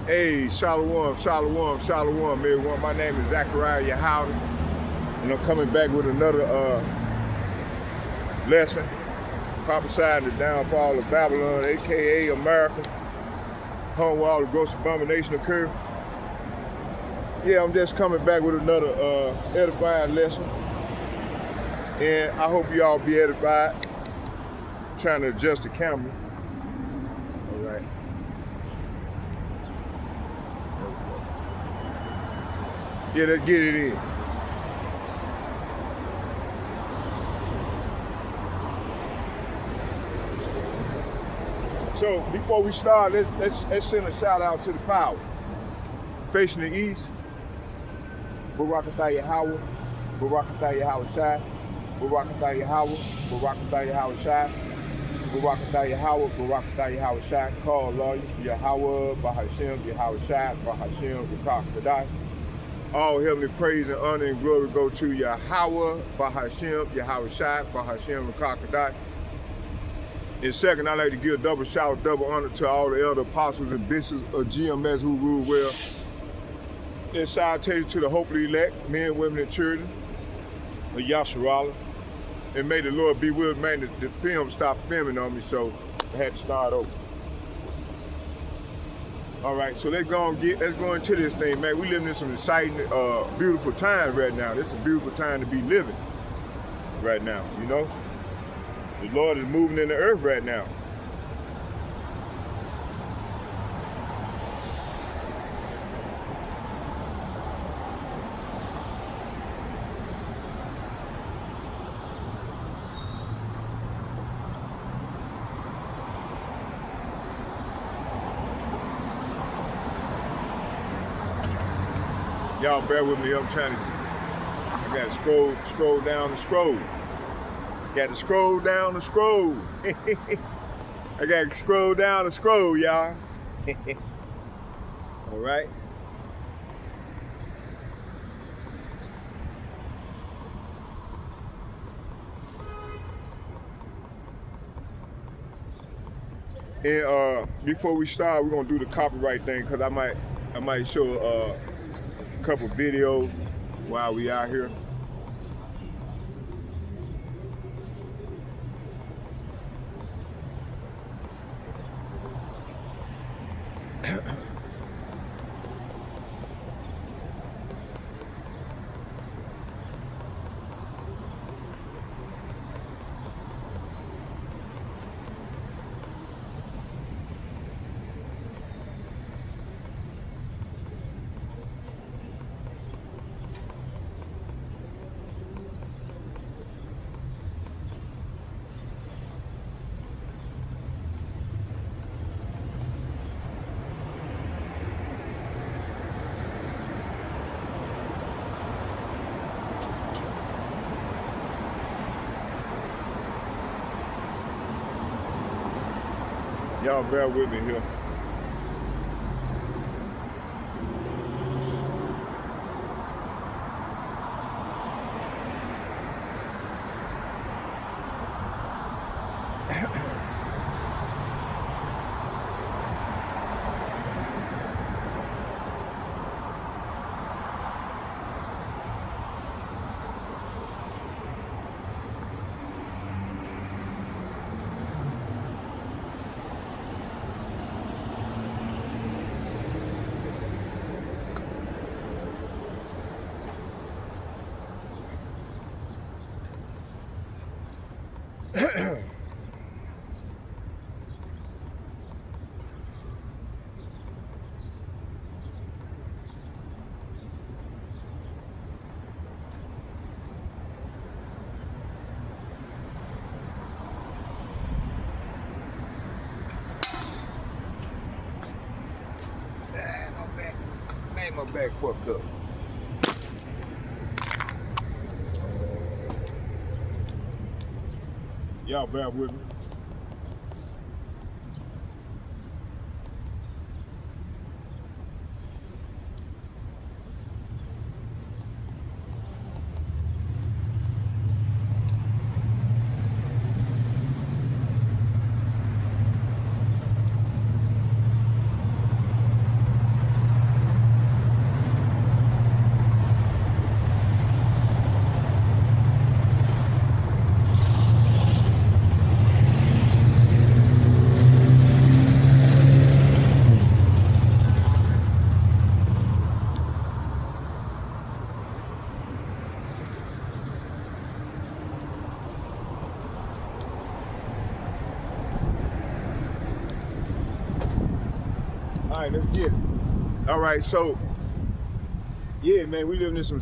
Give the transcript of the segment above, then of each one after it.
Hey, Shalom, Shalom, Shalom, everyone. My name is Lord YAHAWAH, and I'm coming back with another lesson, prophesying the downfall of Babylon, aka America, home where all the gross abomination occur. Yeah, I'm just coming back with another edifying lesson, and I hope y'all be edified. I'm trying to adjust the camera. All right. Yeah, let's get it in. So before we start, let's send a shout out to the power. Facing the east, Barakatah Yahawah, Barakatah Yahawashi, Barakatah Yahawah, Barakatah Yahawashi, Barakatah Yahawah, Barakatah Yahawashi, call Lord YAHAWAH BAHASHAM YAHAWASHI, BAHASHAM YAHAWASHI. All heavenly praise and honor and glory go to YAHAWAH BAHASHAM YAHAWASHI, BAHASHAM YAHAWASHI. And second, I'd like to give double shout, double honor to all the elder apostles and bishops of GMS who rule well. And salutation to the hopefully elect, men, women, and children of Yasharala. And may the Lord be with me. Man, the film stopped filming on me, so I had to start over. All right, so let's go into this thing, man. We living in some exciting, beautiful times right now. This is a beautiful time to be living right now, you know? The Lord is moving in the earth right now. Y'all bear with me, I gotta scroll down the scroll. Got to scroll down the scroll. I got to scroll down the scroll, y'all. All right. And before we start, we're gonna do the copyright thing because I might show a couple videos while we out here. Y'all bear with me here. My back fucked up. Y'all bear with me. All right, let's get it. All right, so yeah, man, we living in some.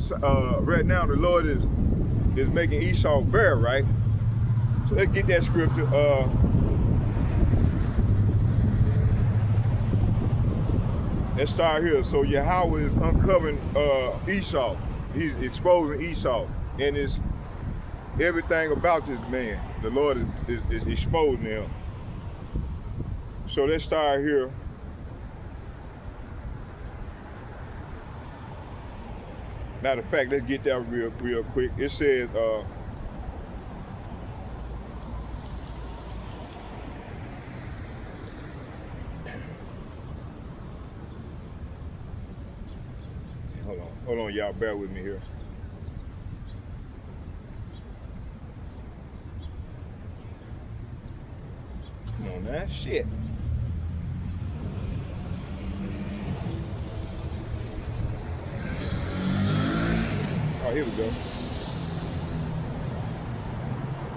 Right now, the Lord is making Esau bare, right? So let's get that scripture. Let's start here. So Yahweh is uncovering Esau. He's exposing Esau, and it's everything about this man. The Lord is exposing him. So let's start here. Matter of fact, let's get that real quick. It says, hold on, y'all, bear with me here. Come on, man, shit. Oh, here we go.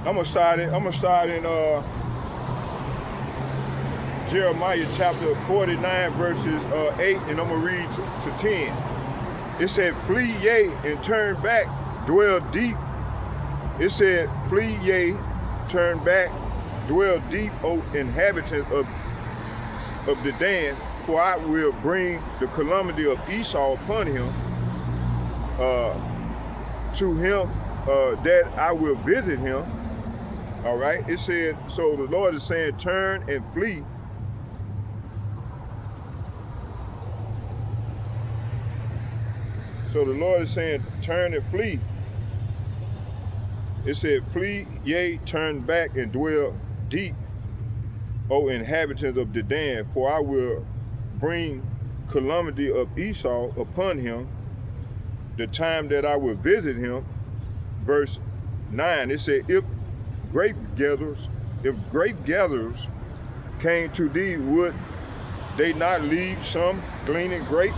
I'm gonna start in Jeremiah chapter 49 verses 8, and I'm gonna read to 10. It said, flee yea and turn back, dwell deep. It said, flee yea, turn back, dwell deep, O inhabitants of the Dan, for I will bring the calamity of Esau upon him, to him that I will visit him. All right, it said, so the Lord is saying, turn and flee. So the Lord is saying, turn and flee. It said, flee, yea, turn back and dwell deep, O inhabitants of Dedan, for I will bring calamity of Esau upon him, the time that I will visit him. Verse 9, it said, if grape gatherers came to thee, would they not leave some gleaning grapes?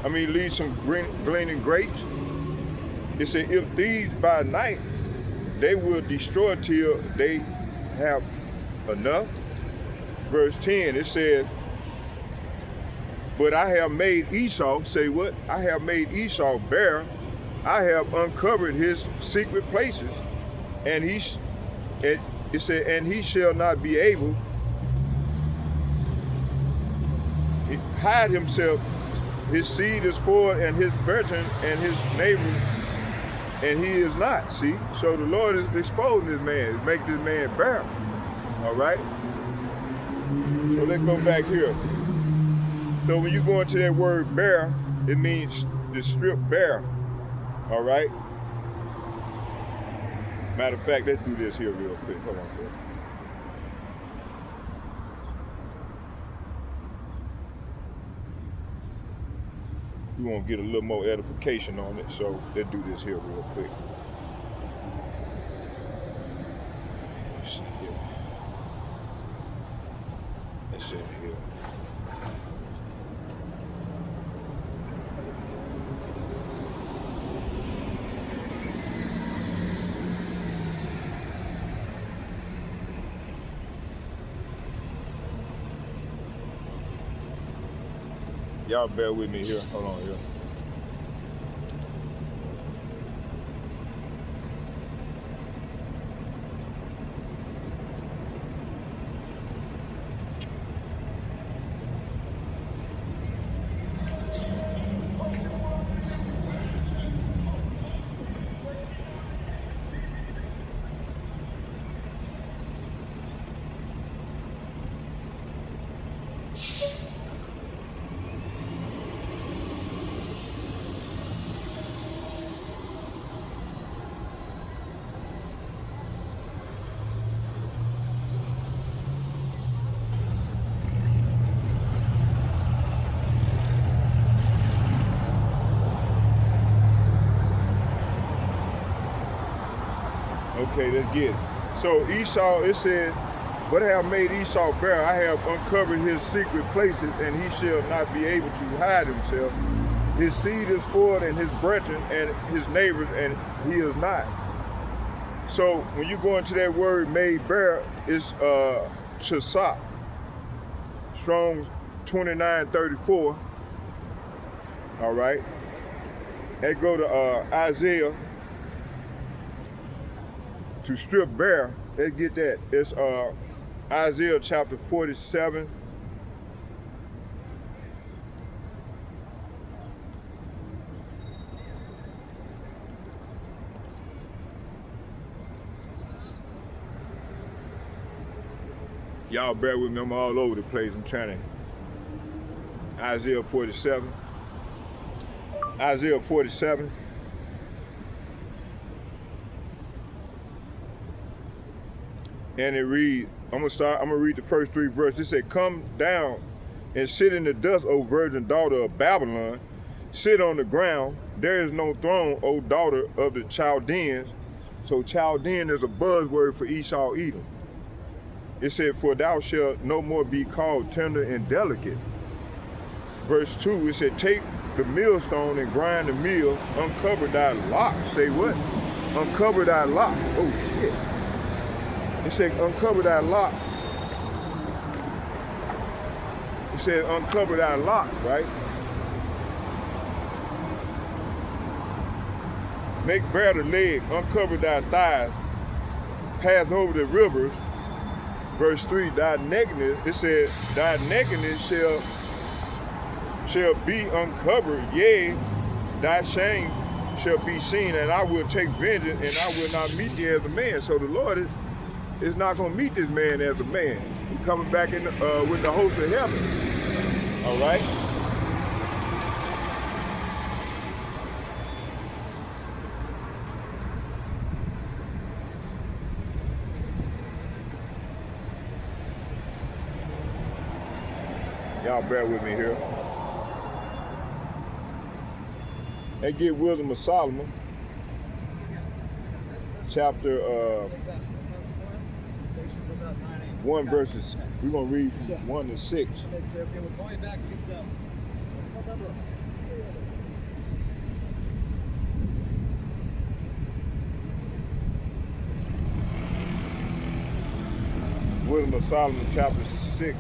Leave some gleaning grapes. It said, if these by night, they will destroy till they have enough. Verse 10, it said, but I have made Esau, say what? I have made Esau bare. I have uncovered his secret places, and it said, and he shall not be able to hide himself. His seed is spoiled, and his brethren and his neighbors, and he is not. See, so the Lord is exposing this man, make this man bare. All right. So let's go back here. So when you go into that word bare, it means to strip bare. All right. Matter of fact, let's do this here real quick. Hold on, bro. We want to get a little more edification on it, so let's do this here real quick. Let's see here. Let's see here. Y'all bear with me here. Hold on here. Okay, let's get it. So Esau, it said, but I have made Esau bare. I have uncovered his secret places, and he shall not be able to hide himself. His seed is spoiled, and his brethren and his neighbors, and he is not. So when you go into that word made bare, it's chasah, Strong's 2934. All right. And go to Isaiah to strip bare. Let's get that. It's Isaiah chapter 47. Y'all bear with me, I'm all over the place. I'm trying to, Isaiah 47. Isaiah 47. And it reads, I'm gonna read the first 3 verses. It said, come down and sit in the dust, O virgin daughter of Babylon. Sit on the ground. There is no throne, O daughter of the Chaldeans. So Chaldean is a buzzword for Esau Edom. It said, for thou shalt no more be called tender and delicate. Verse 2, it said, take the millstone and grind the mill, uncover thy locks. Say what? Uncover thy locks. Oh shit. It said, uncover thy locks. It said, uncover thy locks, right? Make bare the leg, uncover thy thighs, pass over the rivers. Verse 3, thy nakedness, it says, thy nakedness shall be uncovered, yea, thy shame shall be seen, and I will take vengeance, and I will not meet thee as a man. So the Lord is not going to meet this man as a man. He's coming back in with the host of heaven. All right? Y'all bear with me here. And get wisdom of Solomon, chapter 1 verses. We're gonna read 1 to 6. Wisdom of Solomon, chapter 6.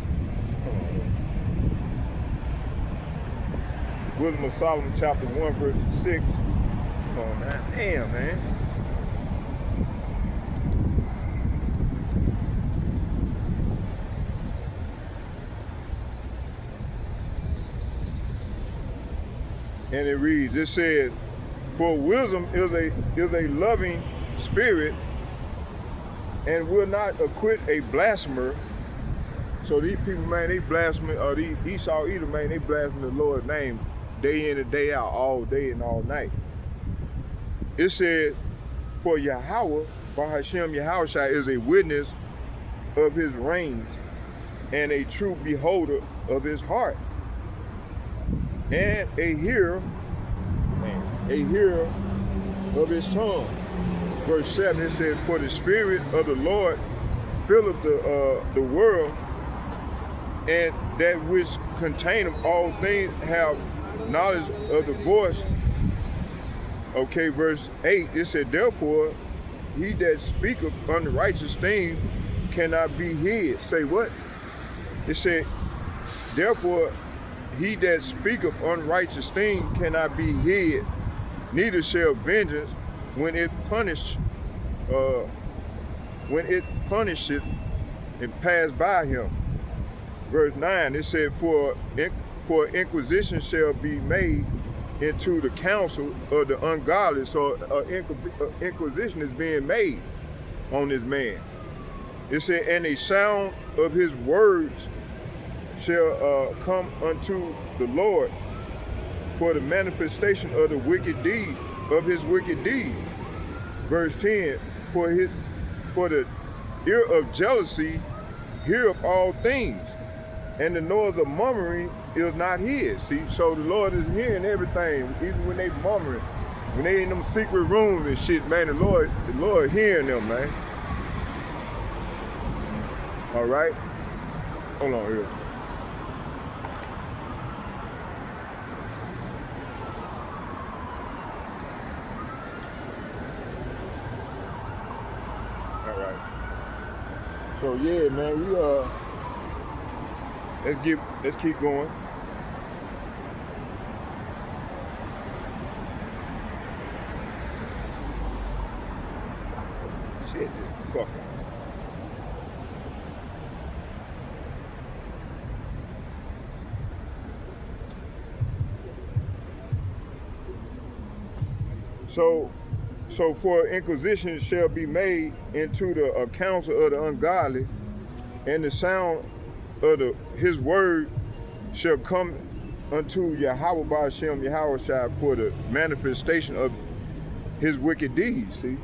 Wisdom of Solomon, chapter 1, verse 6. Come on, man. Damn, man. And it reads, it says, for wisdom is a loving spirit and will not acquit a blasphemer. So these people, man, they blaspheme, or these Esau Edom, man, they blaspheme the Lord's name day in and day out, all day and all night. It said, for YAHAWAH BAHASHAM YAHAWASHI is a witness of his reigns and a true beholder of his heart, and a hearer of his tongue. Verse 7, it says, for the Spirit of the Lord filleth the world, and that which containeth all things have knowledge of the voice. Okay, verse 8, it said, therefore, he that speaketh unrighteous things cannot be hid. Say what? It said, therefore, he that speaketh unrighteous things cannot be hid, neither shall vengeance when it punisheth and pass by him. Verse 9, it said, for inquisition shall be made into the counsel of the ungodly. So inquisition is being made on this man. It said, and a sound of his words shall come unto the Lord for the manifestation of the wicked deed, of his wicked deed. Verse 10, for the ear of jealousy heareth all things, and the noise of murmuring is not his. See, so the Lord is hearing everything, even when they murmuring, when they in them secret rooms and shit, man, the Lord hearing them, man. All right? Hold on here. All right. So yeah, man, Let's keep going. Shit, fuck. So for inquisition shall be made into the counsel of the ungodly, and the sound of his word shall come unto YAHAWAH BAHASHAM YAHAWASHI for the manifestation of his wicked deeds. See?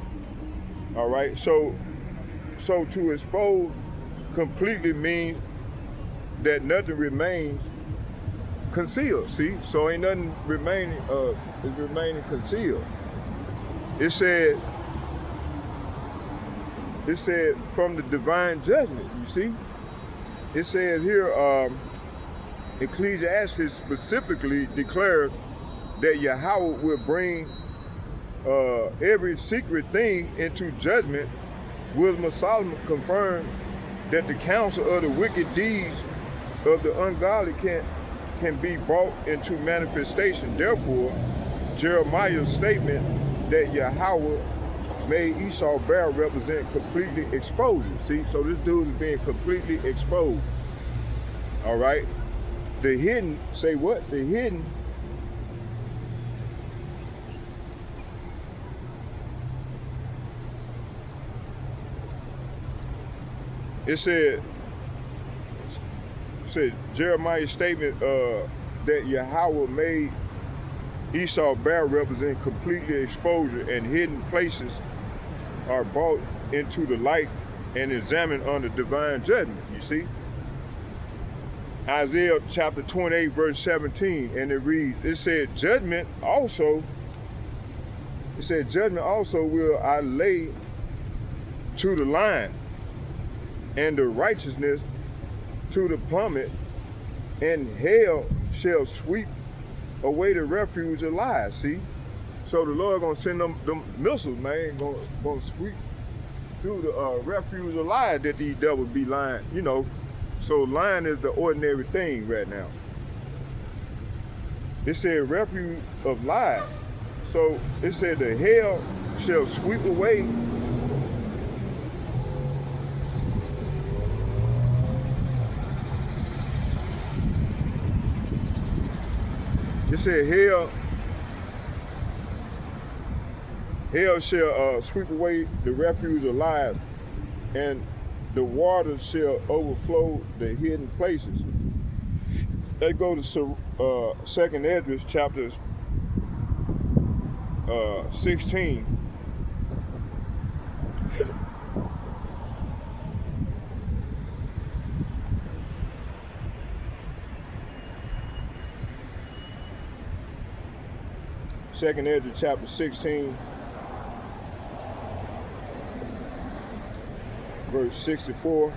All right. So to expose completely means that nothing remains concealed. See? So ain't nothing remaining is remaining concealed. It said from the divine judgment, you see? It says here, Ecclesiastes specifically declares that Yahweh will bring every secret thing into judgment. Wisdom of Solomon confirmed that the counsel of the wicked deeds of the ungodly can be brought into manifestation. Therefore, Jeremiah's statement that Yahweh made Esau bare represent completely exposure. See, so this dude is being completely exposed. All right. The hidden, say what? The hidden. It said Jeremiah's statement that Yahweh made Esau bare represent completely exposure, and hidden places are brought into the light and examined under divine judgment. You see? Isaiah chapter 28 verse 17, and it reads, it said judgment also will I lay to the lion, and the righteousness to the plummet, and hell shall sweep away the refuge of lies. See? So the Lord gonna send them missiles, man, gonna sweep through the refuge of lies that these devils be lying, you know. So lying is the ordinary thing right now. It said refuge of lies. So it said the hell shall sweep away it said hell shall sweep away the refuge of lies, and the waters shall overflow the hidden places. Let's go to 2nd Esdras chapter 16. Second Esdras chapter 16, verse 64.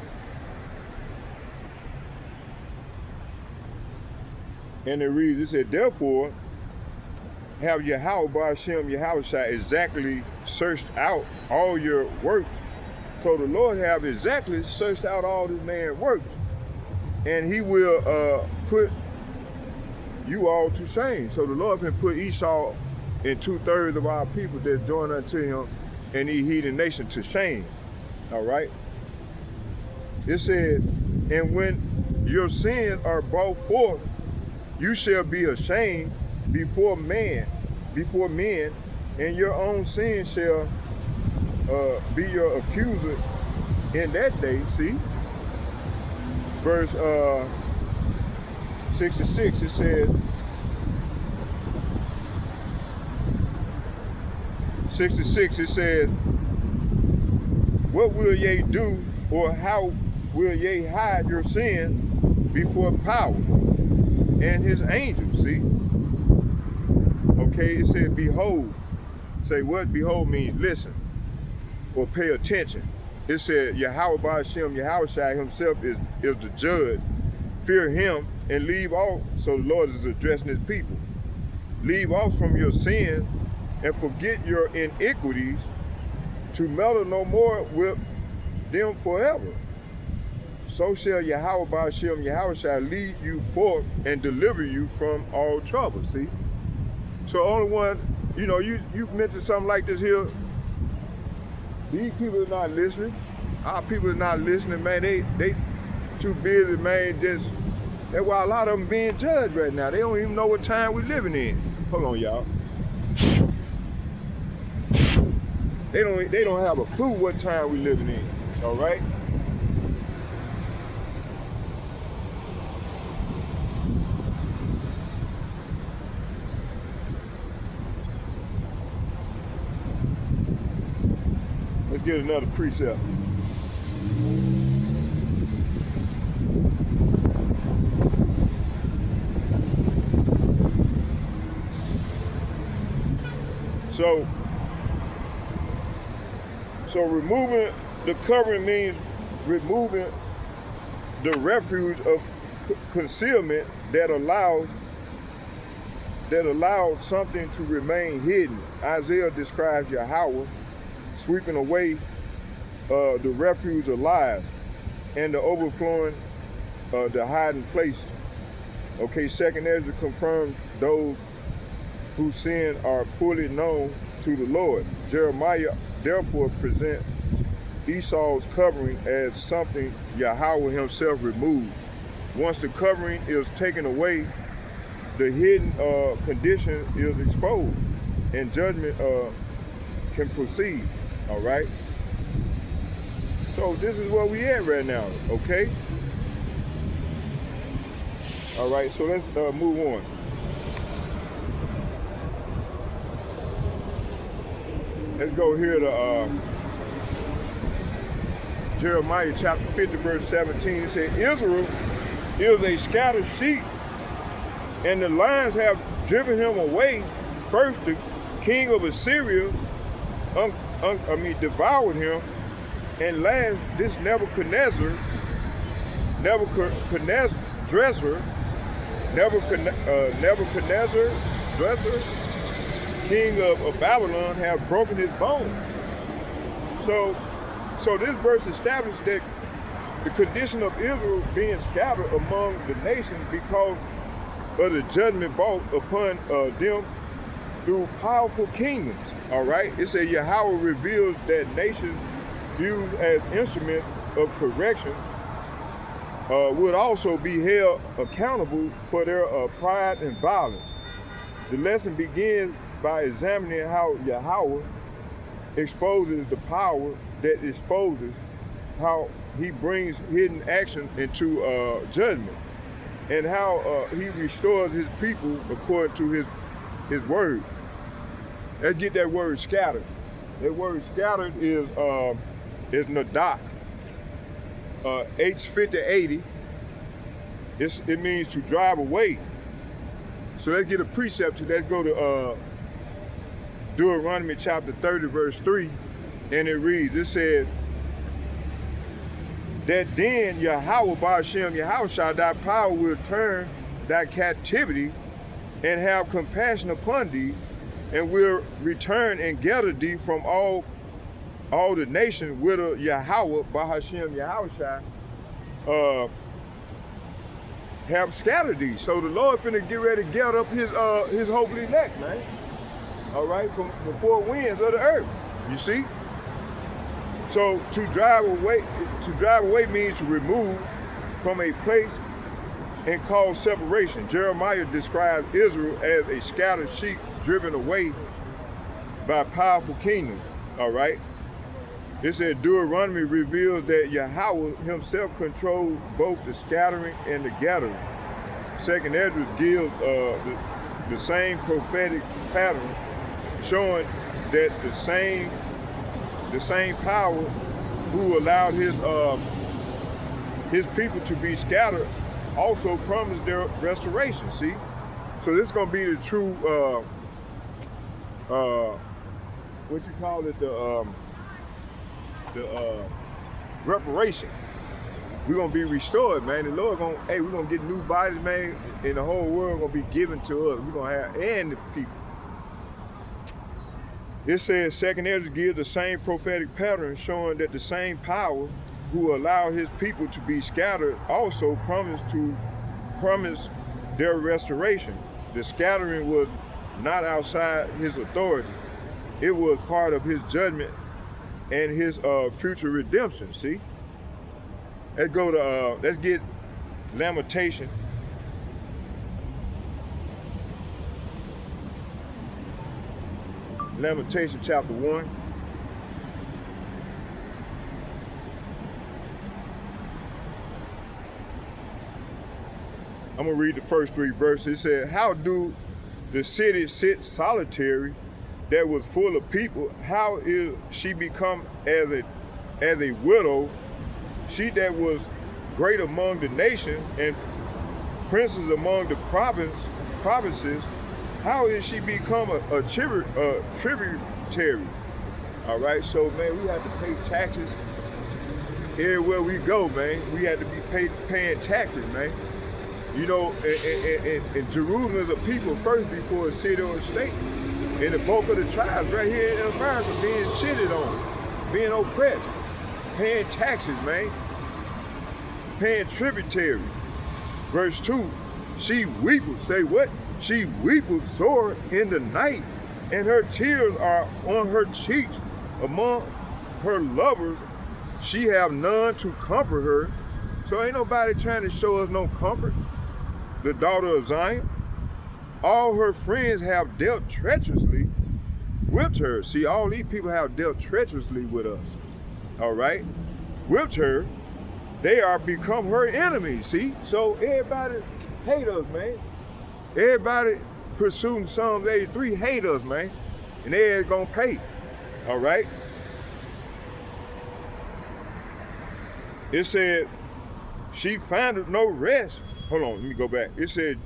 And it reads, it said, therefore, have YAHWAH BAHASHAM YAHAWASHI exactly searched out all your works. So the Lord have exactly searched out all this man's works, and he will put you all to shame. So the Lord can put Esau and 2/3 of our people that join unto him and these heathen nations to shame. All right. It said, and when your sins are brought forth, you shall be ashamed before men, and your own sin shall be your accuser in that day. See, verse 66. It said, 66. It said, what will ye do, or how will ye hide your sin before power and his angels? See? Okay, it said, behold. Say what? Behold means listen or pay attention. It said, YAHWAH BAHASHAM YAHAWASHI himself is the judge. Fear him and leave off. So the Lord is addressing his people. Leave off from your sins and forget your iniquities, to meddle no more with them forever. so shall Yahawah Bahashem Yahawashi lead you forth and deliver you from all trouble. See? So only one, you mentioned something like this here. These people are not listening. Our people are not listening, man. They too busy, man. That's why a lot of them being judged right now. They don't even know what time we're living in. Hold on, y'all. They don't have a clue what time we're living in. All right. Let's get another precept. So removing the covering means removing the refuge of concealment that allows something to remain hidden. Isaiah describes Yahawah sweeping away the refuge of lies and the overflowing the hiding places. Okay, Second Ezra confirms those whose sin are fully known to the Lord. Jeremiah therefore presents Esau's covering as something Yahawah himself removed. Once the covering is taken away, the hidden condition is exposed and judgment can proceed. All right? So this is where we at right now, okay? All right, so let's move on. Let's go here to Jeremiah chapter 50, verse 17. It says, Israel is a scattered sheep, and the lions have driven him away. First, the king of Assyria devoured him, and last, this Nebuchadnezzar, king of Babylon, have broken his bones. So this verse established that the condition of Israel being scattered among the nations because of the judgment brought upon them through powerful kingdoms. All right, it says Yahawah reveals that nations used as instruments of correction would also be held accountable for their pride and violence. The lesson begins by examining how Yahawah exposes the power that exposes how he brings hidden action into judgment, and how he restores his people according to his word. Let's get that word scattered. That word scattered is nadak. H5080. It means to drive away. So let's get a precept. Let's go to Deuteronomy chapter 30, verse 3, and it reads, it says, that then Yahawah Bahashem Yahawashi, thy power will turn thy captivity and have compassion upon thee, and will return and gather thee from all the nations whither Yahawah Bahashem Yahawashi have scattered thee. So the Lord finna get ready to gather up his holy elect, man. All right, from the four winds of the earth. You see? So to drive away means to remove from a place and cause separation. Jeremiah describes Israel as a scattered sheep driven away by powerful kingdoms. All right. It said Deuteronomy reveals that Yahawah himself controls both the scattering and the gathering. Second Ezra gives the same prophetic pattern, showing that the same power who allowed his people to be scattered also promised their restoration. See, so this is gonna be the true what you call it, the reparation. We're gonna be restored, man. The Lord we're gonna get new bodies, man, and the whole world gonna be given to us. We're gonna have, and the people. It says Second Ezra gives the same prophetic pattern, showing that the same power who allowed his people to be scattered also promised their restoration. The scattering was not outside his authority. It was part of his judgment and his future redemption. See? Let's go to let's get Lamentation. Lamentation chapter 1. I'm gonna read the first 3 verses. It said, how do the city sit solitary that was full of people? How is she become as a widow? She that was great among the nations and princes among the provinces, how is she become a tributary? All right, so man, we have to pay taxes everywhere we go, man. We have to be paying taxes, man. You know, and Jerusalem is a people first before a city or a state. And the bulk of the tribes right here in America being cheated on, being oppressed, paying taxes, man, paying tributary. Verse 2, she weepeth, say what? She weepeth sore in the night, and her tears are on her cheeks. Among her lovers, she have none to comfort her. So ain't nobody trying to show us no comfort. The daughter of Zion, all her friends have dealt treacherously with her. See, all these people have dealt treacherously with us. All right, with her, they are become her enemies. See, so everybody hate us, man. Everybody pursuing Psalms 83 hate us, man, and they're gonna pay. All right. It said she found no rest. Hold on, let me go back. It said,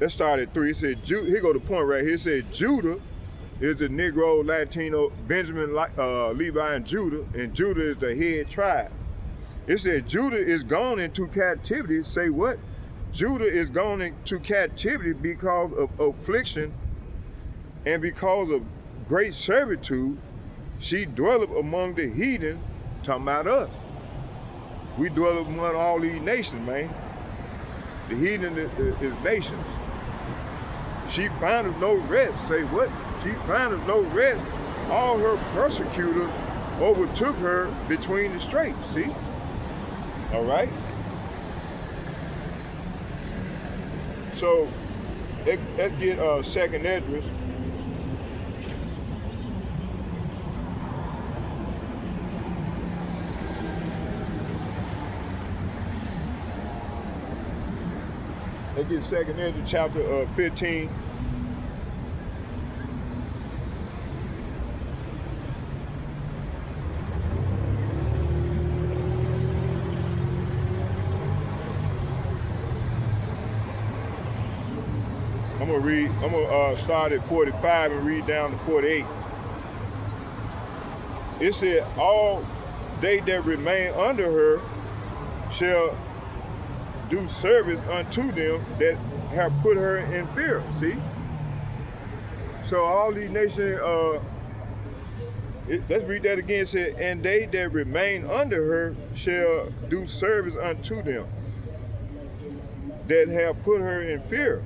let's start at 3. It said, here go the point right here. It said, Judah is the Negro, Latino, Benjamin, Levi, and Judah is the head tribe. It said, Judah is gone into captivity. Say what? Judah is gone into captivity because of affliction and because of great servitude. She dwelleth among the heathen, talking about us. We dwell among all these nations, man. The heathen is nations. She findeth no rest. Say what? She findeth no rest. All her persecutors overtook her between the straits. See? All right? So, let's get 2nd Esdras. Let's get 2nd Esdras chapter 15. I'm gonna start at 45 and read down to 48. It said, all they that remain under her shall do service unto them that have put her in fear. See? So all these nations, let's read that again. It said, and they that remain under her shall do service unto them that have put her in fear.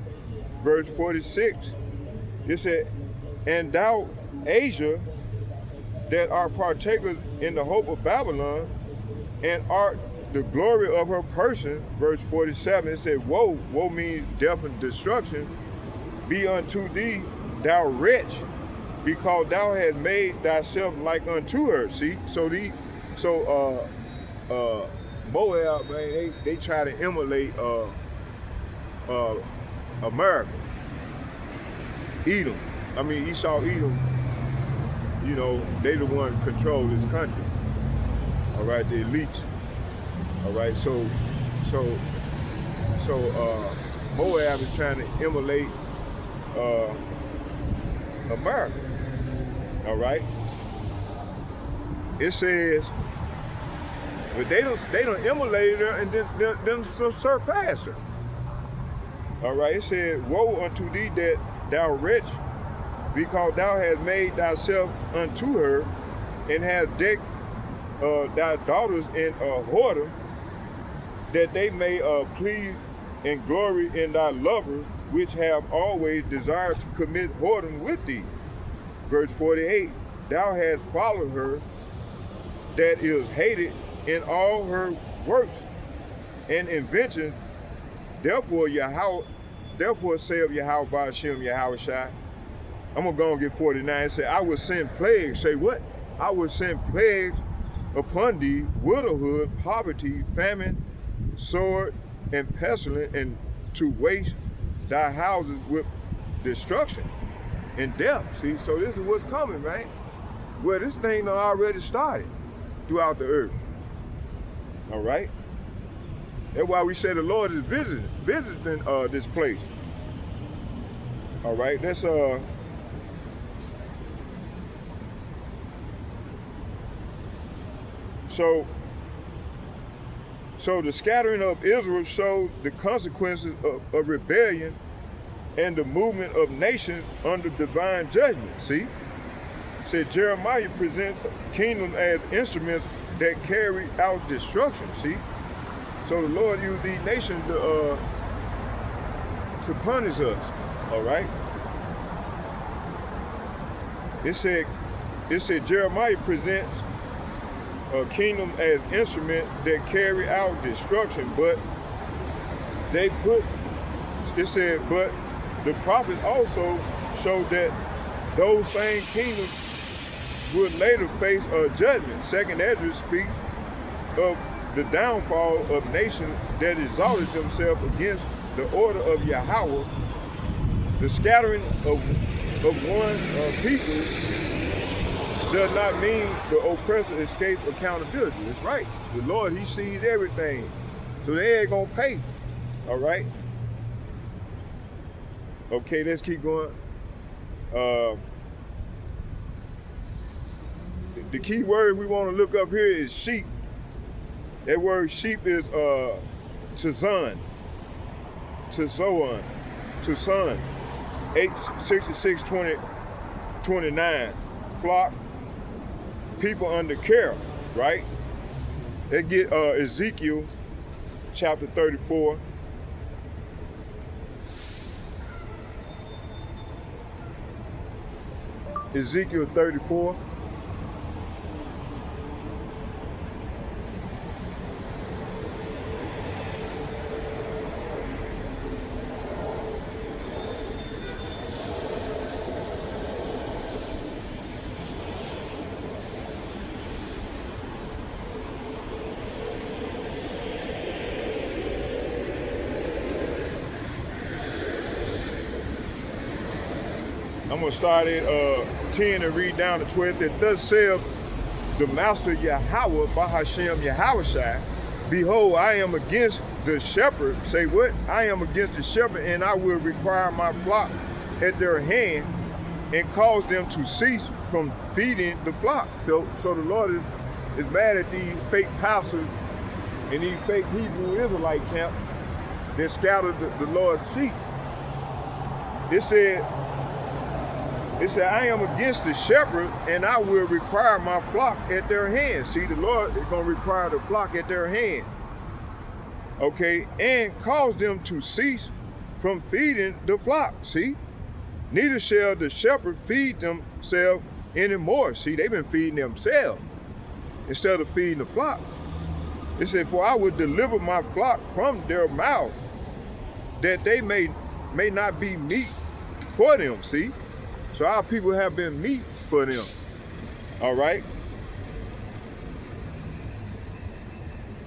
Verse 46, it said, and thou, Asia, that are partakers in the hope of Babylon, and art the glory of her person. Verse 47, it said, woe, woe means death and destruction, be unto thee, thou wretch, because thou hast made thyself like unto her. See, Moab, man, they try to emulate America. Esau Edom, you know, they the one who control this country. All right, the elites. All right, so Moab is trying to emulate America. All right. It says, but they don't emulate her and then surpass her. All right, it said, woe unto thee that thou wretch, because thou hast made thyself unto her, and hast decked thy daughters in whoredom, that they may please and glory in thy lovers, which have always desired to commit whoredom with thee. Verse 48, thou hast followed her that is hated in all her works and inventions. Therefore saith Yahawah Bahashem Yahawashi. I'm gonna go and get 49. Say, I will send plagues. Say what? I will send plagues upon thee, widowhood, poverty, famine, sword, and pestilence, and to waste thy houses with destruction and death. See, so this is what's coming, right? Well, this thing done already started throughout the earth. All right? That's why we say the Lord is visiting this place. All right, let's So the scattering of Israel shows the consequences of rebellion and the movement of nations under divine judgment. See? Said Jeremiah presents kingdoms as instruments that carry out destruction. See? So the Lord used these nations to punish us. All right? It said Jeremiah presents a kingdom as instrument that carry out destruction, but but the prophets also showed that those same kingdoms would later face a judgment. Second Ezra speaks of the downfall of nations that exalted themselves against the order of Yahawah. The scattering of one people does not mean the oppressor escapes accountability. That's right. The Lord, he sees everything. So they ain't gonna pay. All right? Okay, let's keep going. The key word we want to look up here is sheep. That word sheep is Tazon. 866:29. Flock. People under care, right? They get Ezekiel chapter 34. Ezekiel 34. I'm going to start at 10 and read down to 12. It says, thus saith the Master Yahawah Bahashem Yahawashi, behold, I am against the shepherd. Say what? I am against the shepherd, and I will require my flock at their hand and cause them to cease from feeding the flock. So the Lord is mad at these fake pastors and these fake Hebrew Israelite camps that scattered the Lord's sheep. It said, I am against the shepherd, and I will require my flock at their hand. See, the Lord is going to require the flock at their hand. Okay, and cause them to cease from feeding the flock. See, neither shall the shepherd feed themselves anymore. See, they've been feeding themselves instead of feeding the flock. It said, for I will deliver my flock from their mouth, that they may not be meat for them. See? So our people have been meat for them. All right.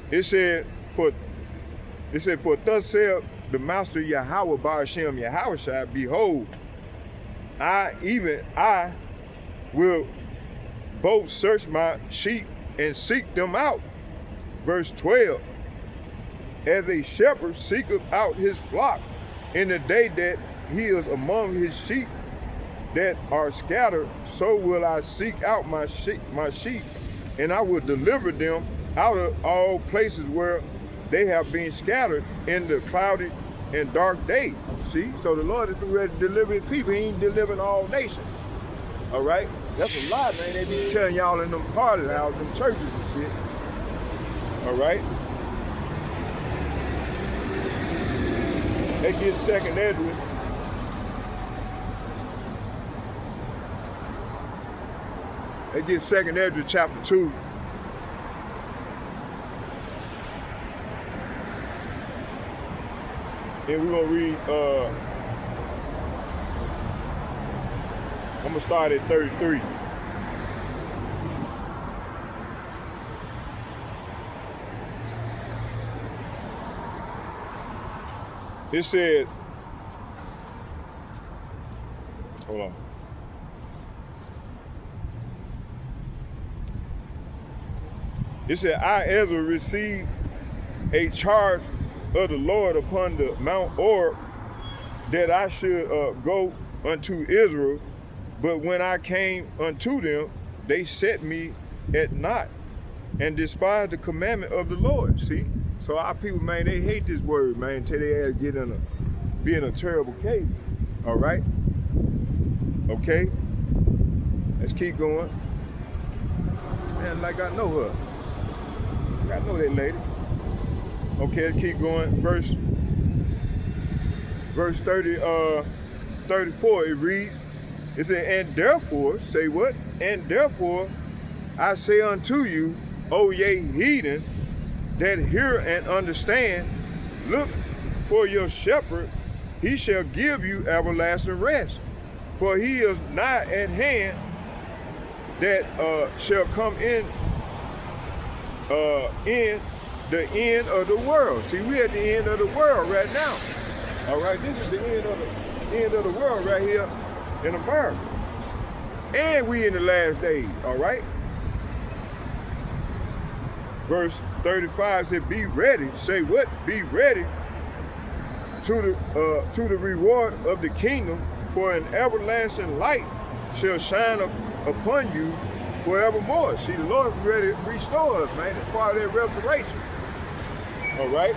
It said, for thus saith the Master Yahawah Bahashem Yahawashi, behold, I will both search my sheep and seek them out. Verse 12. As a shepherd seeketh out his flock in the day that he is among his sheep that are scattered, so will I seek out my sheep, and I will deliver them out of all places where they have been scattered in the cloudy and dark day. See, so the Lord is ready to deliver his people. He ain't delivering all nations. All right. That's a lie, man. They be telling y'all in them party houses, them churches and shit. All right? They get 2nd Ezra. They get 2nd Ezra chapter 2. And we're gonna read, I'm gonna start at 33. It said, hold on. It said, I, Ezra, received a charge of the Lord upon the Mount Orb that I should go unto Israel, but when I came unto them, they set me at naught and despised the commandment of the Lord. See? So our people, man, they hate this word, man, until they ass be in a terrible case. All right? Okay? Let's keep going. Man, like I know her. I know that lady. Okay, let's keep going. Verse 34, it reads, it said, and therefore, say what? And therefore, I say unto you, O ye heathen, that hear and understand, look for your shepherd, he shall give you everlasting rest. For he is nigh at hand that shall come in the end of the world. See, we at the end of the world right now. All right, this is the end of the world right here in America. And we in the last days, all right? Verse 35 said, be ready. Say what? Be ready to the reward of the kingdom, for an everlasting light shall shine upon you forevermore. See, the Lord's ready to restore us, man. It's part of that restoration. All right?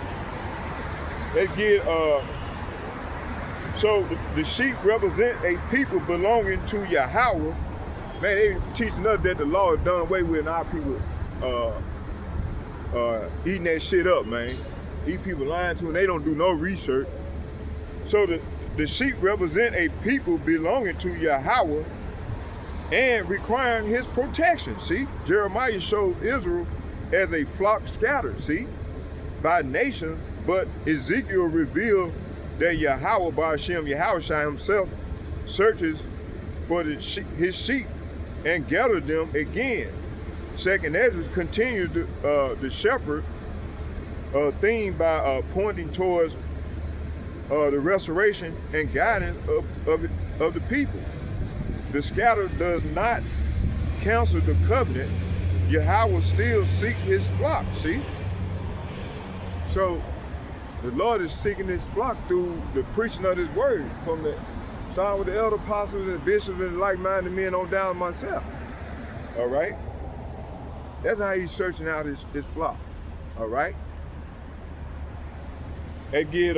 Let's get, so the sheep represent a people belonging to Yahawah. Man, they teaching us that the law is done away with, and our people eating that shit up, man. These people lying to them, they don't do no research. So the sheep represent a people belonging to Yahawah and requiring his protection. See, Jeremiah showed Israel as a flock scattered, see, by nation, but Ezekiel revealed that YAHAWAH BAHASHAM YAHAWASHI himself searches for his sheep and gathers them again. 2nd Ezra continues the shepherd theme by pointing towards the restoration and guidance of the people. The scattered does not cancel the covenant. Yahawah still seeks his flock, see? So the Lord is seeking his flock through the preaching of his word, from the starting with the elder apostles and bishops and like-minded men on down to myself. All right? That's how he's searching out his flock. All right? They get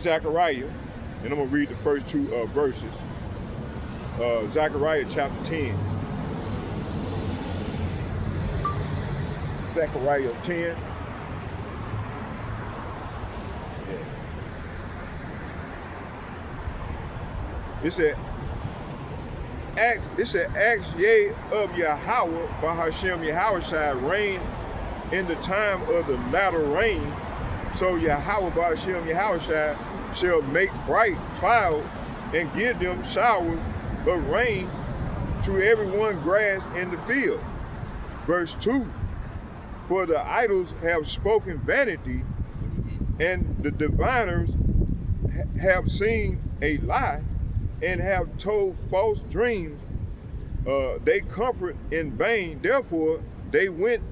Zechariah, and I'm gonna read the first two verses. Zechariah chapter 10. Zechariah 10. It said, acts ye of YAHAWAH BAHASHAM YAHAWASHI reign in the time of the latter rain. So YAHAWAH BAHASHAM YAHAWASHI shall make bright clouds and give them showers of rain to everyone grass in the field. Verse 2, for the idols have spoken vanity, and the diviners have seen a lie, and have told false dreams. They comfort in vain. Therefore, they went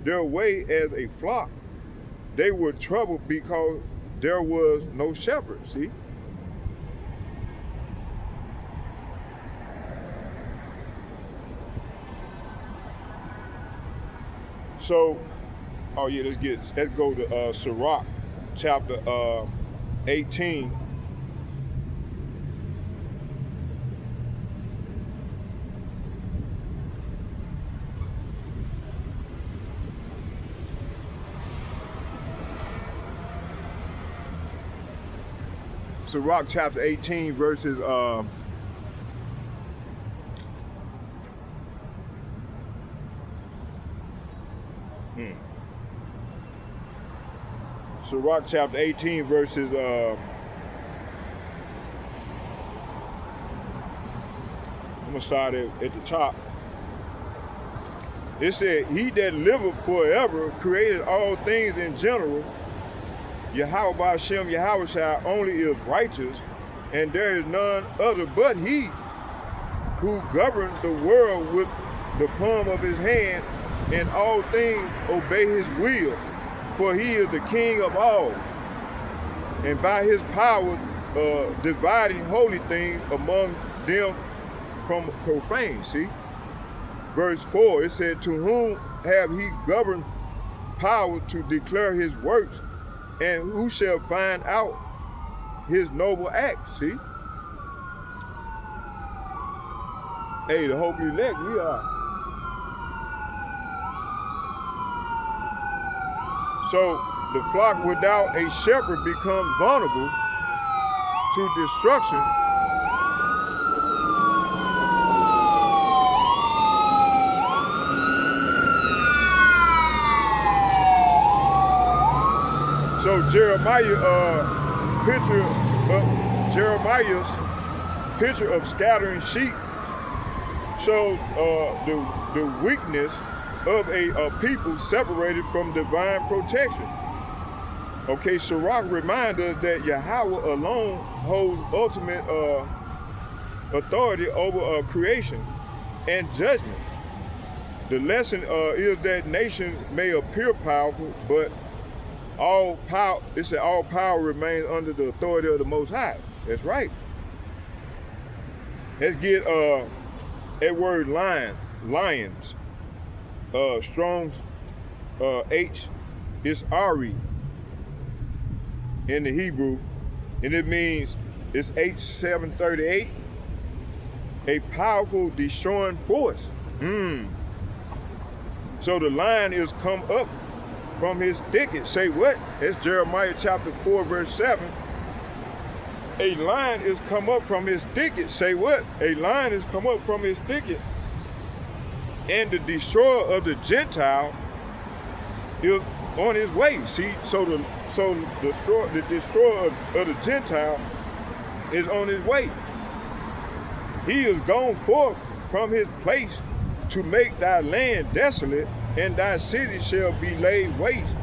their way as a flock. They were troubled because there was no shepherd. See? So, oh yeah, let's go to Sirach, chapter 18. Sirach chapter 18 verses Sirach chapter 18 verses I'm gonna start at the top. It said, he that liveth forever created all things in general. YAHAWAH BAHASHAM YAHAWASHI only is righteous, and there is none other but he who governed the world with the palm of his hand, and all things obey his will. For he is the king of all, and by his power dividing holy things among them from profane. See? Verse 4, it said, to whom have he governed power to declare his works, and who shall find out his noble acts? See? Hey, the hopefully elect, we are. So the flock without a shepherd become vulnerable to destruction. So Jeremiah's picture of scattering sheep shows the weakness of a people separated from divine protection. Okay, Sirach reminds us that Yahawah alone holds ultimate authority over creation and judgment. The lesson is that nations may appear powerful, but all power, it said all power remains under the authority of the Most High. That's right. Let's get that word lions. Strong's H is Ari in the Hebrew, and it means it's H738, a powerful destroying force. So the lion is come up from his thicket. Say what? It's Jeremiah chapter 4 verse 7. A lion is come up from his thicket. Say what? A lion is come up from his thicket. And the destroyer of the Gentile is on his way. See, so the destroyer of the Gentile is on his way. He is gone forth from his place to make thy land desolate, and thy city shall be laid waste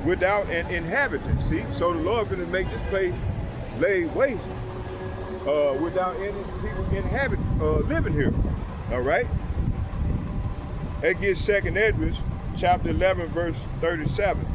without an inhabitant. See, so the Lord going to make this place laid waste without any people living here. All right. That gets 2nd Esdras, chapter 11, verse 37.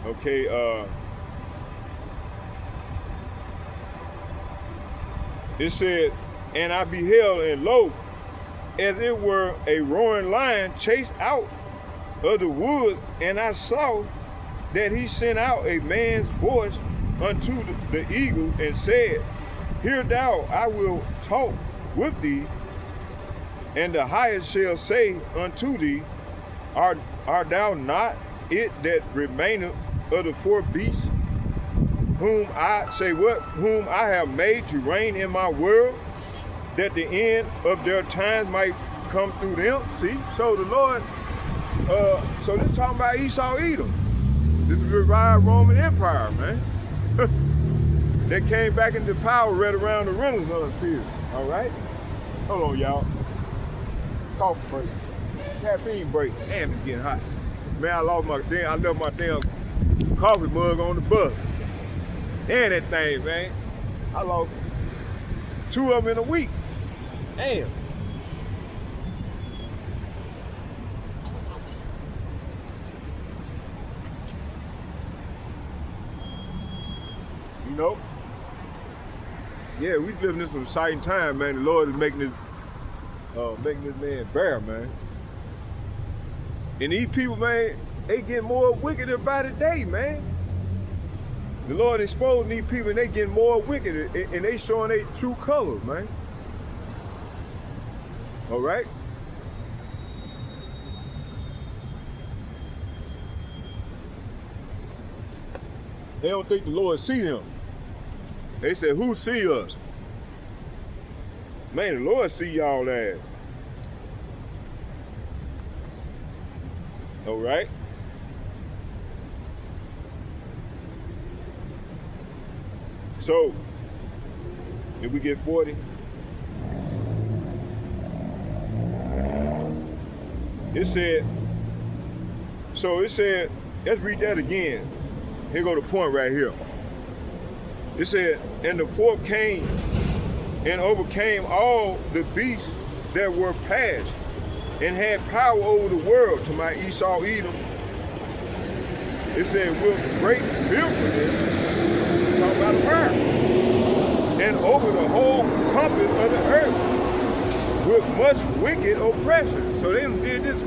Okay, it said, and I beheld, and lo, as it were a roaring lion chased out of the wood, and I saw that he sent out a man's voice unto the eagle, and said, hear thou, I will talk with thee, and the highest shall say unto thee, art thou not it that remaineth of the 4 beasts, whom I say what? Whom I have made to reign in my world, that the end of their times might come through them. See, so the Lord, so this talking about Esau Edom. This is revived Roman Empire, man. They came back into power right around the Renaissance period. All right, hold on, y'all. Coffee break, caffeine break. Damn, it's getting hot. Man, I left my damn coffee mug on the bus. Damn that thing, man. I lost 2 of them in a week. Damn. You know? Yeah, we living in some exciting time, man. The Lord is making this man bear, man. And these people, man, they get more wicked by the day, man. The Lord exposing these people and they getting more wicked and they showing their true colors, man. All right? They don't think the Lord see them. They said, who see us? Man, the Lord see y'all ass. All right? So, if we get 40, it said, let's read that again. Here go the point right here. It said, and the fourth came and overcame all the beasts that were past and had power over the world, to my Esau Edom. It said, with great fearfulness, talking about the earth, and over the whole compass of the earth, with much wicked oppression. So they did this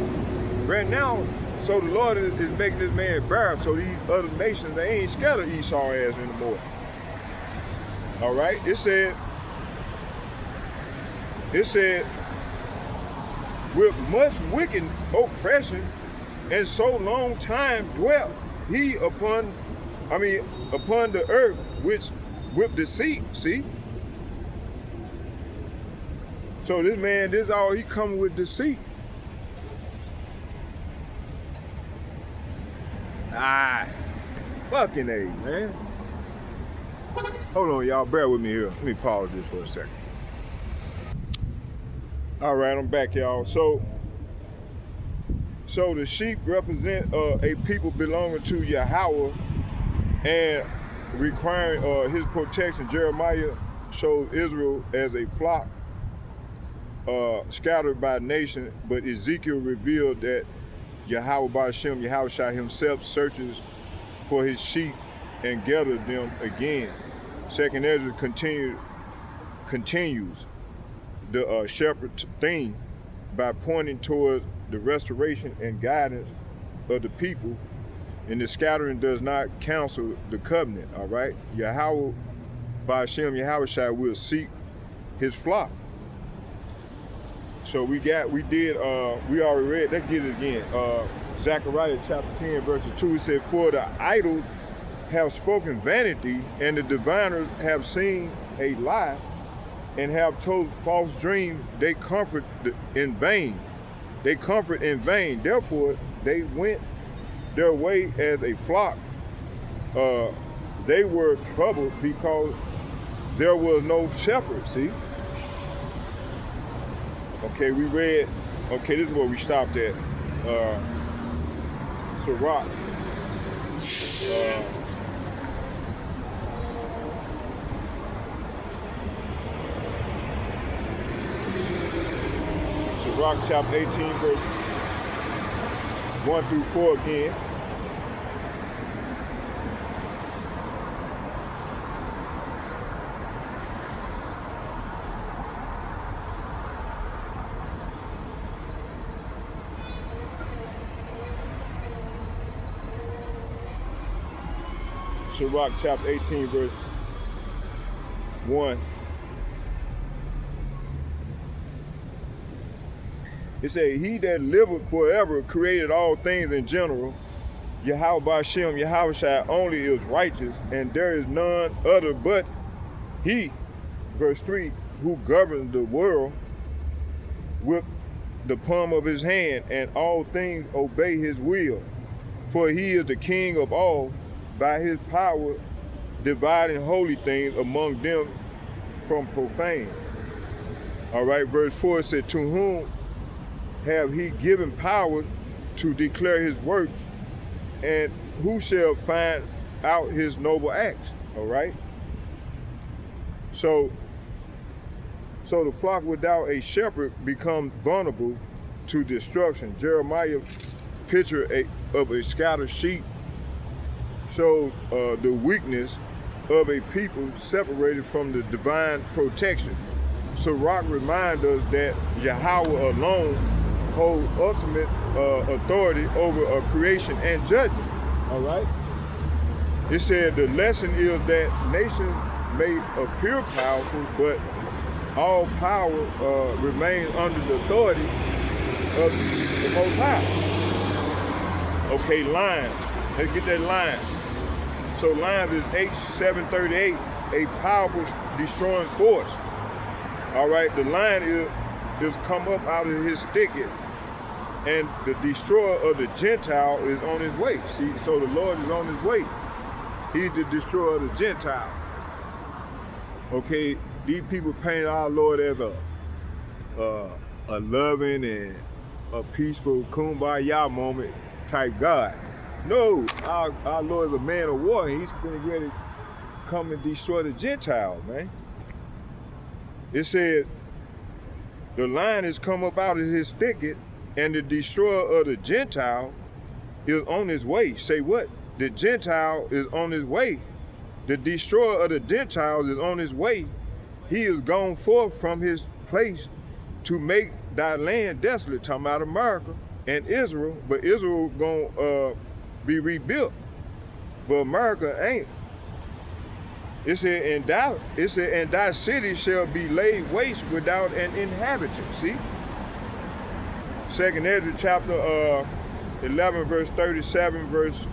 right now. So the Lord is making this man bear, so these other nations, they ain't scared of Esau ass anymore. All right, it said, with much wicked oppression, and so long time dwelt he upon the earth, which with deceit. See? So this man, this all he coming with deceit. Fucking A, man. Hold on, y'all, bear with me here. Let me pause this for a second. All right, I'm back, y'all. So the sheep represent a people belonging to Yahawah and requiring his protection. Jeremiah shows Israel as a flock scattered by nation, but Ezekiel revealed that YAHAWAH BAHASHAM YAHAWASHI himself searches for his sheep and gathers them again. Second Ezra continues the shepherd theme by pointing towards the restoration and guidance of the people, and the scattering does not cancel the covenant. All right, YAHAWAH BAHASHAM YAHAWASHI will seek his flock. So we already read, let's get it again. Zechariah chapter 10, verse 2, it said, for the idols have spoken vanity, and the diviners have seen a lie, and have told false dreams. They comfort in vain. They comfort in vain. Therefore, they went their way as a flock. They were troubled because there was no shepherd, see? Okay, we read, okay, this is where we stopped at. Sirach. Sirach chapter 18, verse 1 through 4 again. Sirach chapter 18, verse 1. It says, he that liveth forever created all things in general. YAHAWAH BAHASHAM YAHAWASHI only is righteous, and there is none other but he, verse 3, who governs the world with the palm of his hand, and all things obey his will. For he is the king of all, by his power dividing holy things among them from profane. All right, verse 4 said, to whom have he given power to declare his works, and who shall find out his noble acts? All right. So the flock without a shepherd becomes vulnerable to destruction. Jeremiah picture of a scattered sheep shows the weakness of a people separated from the divine protection. Sirach reminds us that YAHAWAH alone hold ultimate authority over creation and judgment. All right. It said the lesson is that nations may appear powerful, but all power remains under the authority of the Most High. Okay, lions. Let's get that lion. So lions is H738, a powerful destroying force. All right, the lion is come up out of his thicket, and the destroyer of the Gentile is on his way. See, so the Lord is on his way. He's the destroyer of the Gentile. Okay, these people paint our Lord as a loving and a peaceful kumbaya moment type God. No, our Lord is a man of war, and he's going to ready to come and destroy the Gentiles, man. It said the lion has come up out of his thicket, and the destroyer of the Gentile is on his way. Say what? The Gentile is on his way. The destroyer of the Gentiles is on his way. He is gone forth from his place to make thy land desolate. Talking about America and Israel, but Israel gonna be rebuilt, but America ain't. It said, and thy city shall be laid waste without an inhabitant. See? 2nd Ezra chapter 11, verse 37, verse.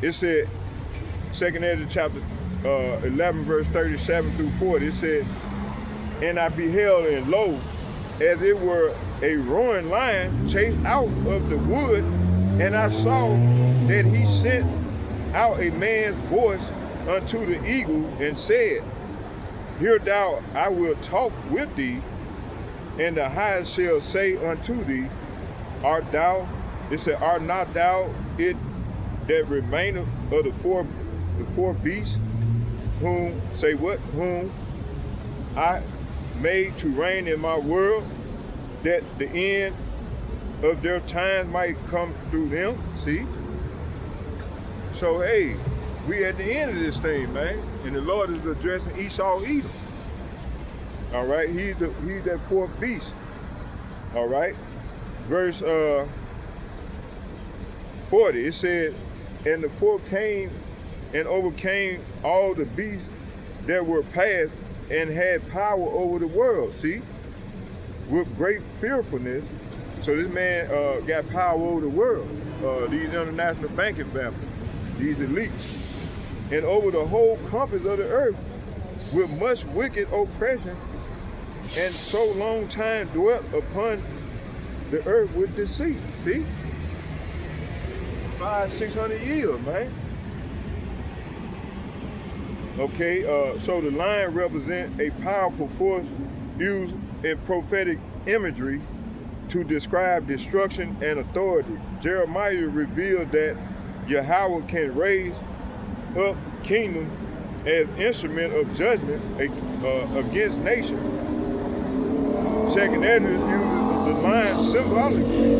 It said, 2nd Ezra chapter 11, verse 37 through 40, it says, and I beheld, and lo, as it were a roaring lion chased out of the wood, and I saw that he sent out a man's voice unto the eagle, and said, hear thou, I will talk with thee, and the highest shall say unto thee, art thou, it said, art not thou it that remaineth of the four beasts, whom, say what, whom I made to reign in my world, that the end of their times might come through them. See? So hey, we at the end of this thing, man. And the Lord is addressing Esau Edom. All right, he's that fourth beast. All right. Verse 40, it said, and the fourth came and overcame all the beasts that were past, and had power over the world, see? With great fearfulness. So this man got power over the world. These international banking families, these elites. And over the whole compass of the earth, with much wicked oppression, and so long time dwelt upon the earth with deceit, see? 500-600 years, man. Okay, so the lion represents a powerful force used in prophetic imagery to describe destruction and authority. Jeremiah revealed that Yahawah can raise up kingdoms as instrument of judgment against nations. 2nd Ezra uses the lion symbolically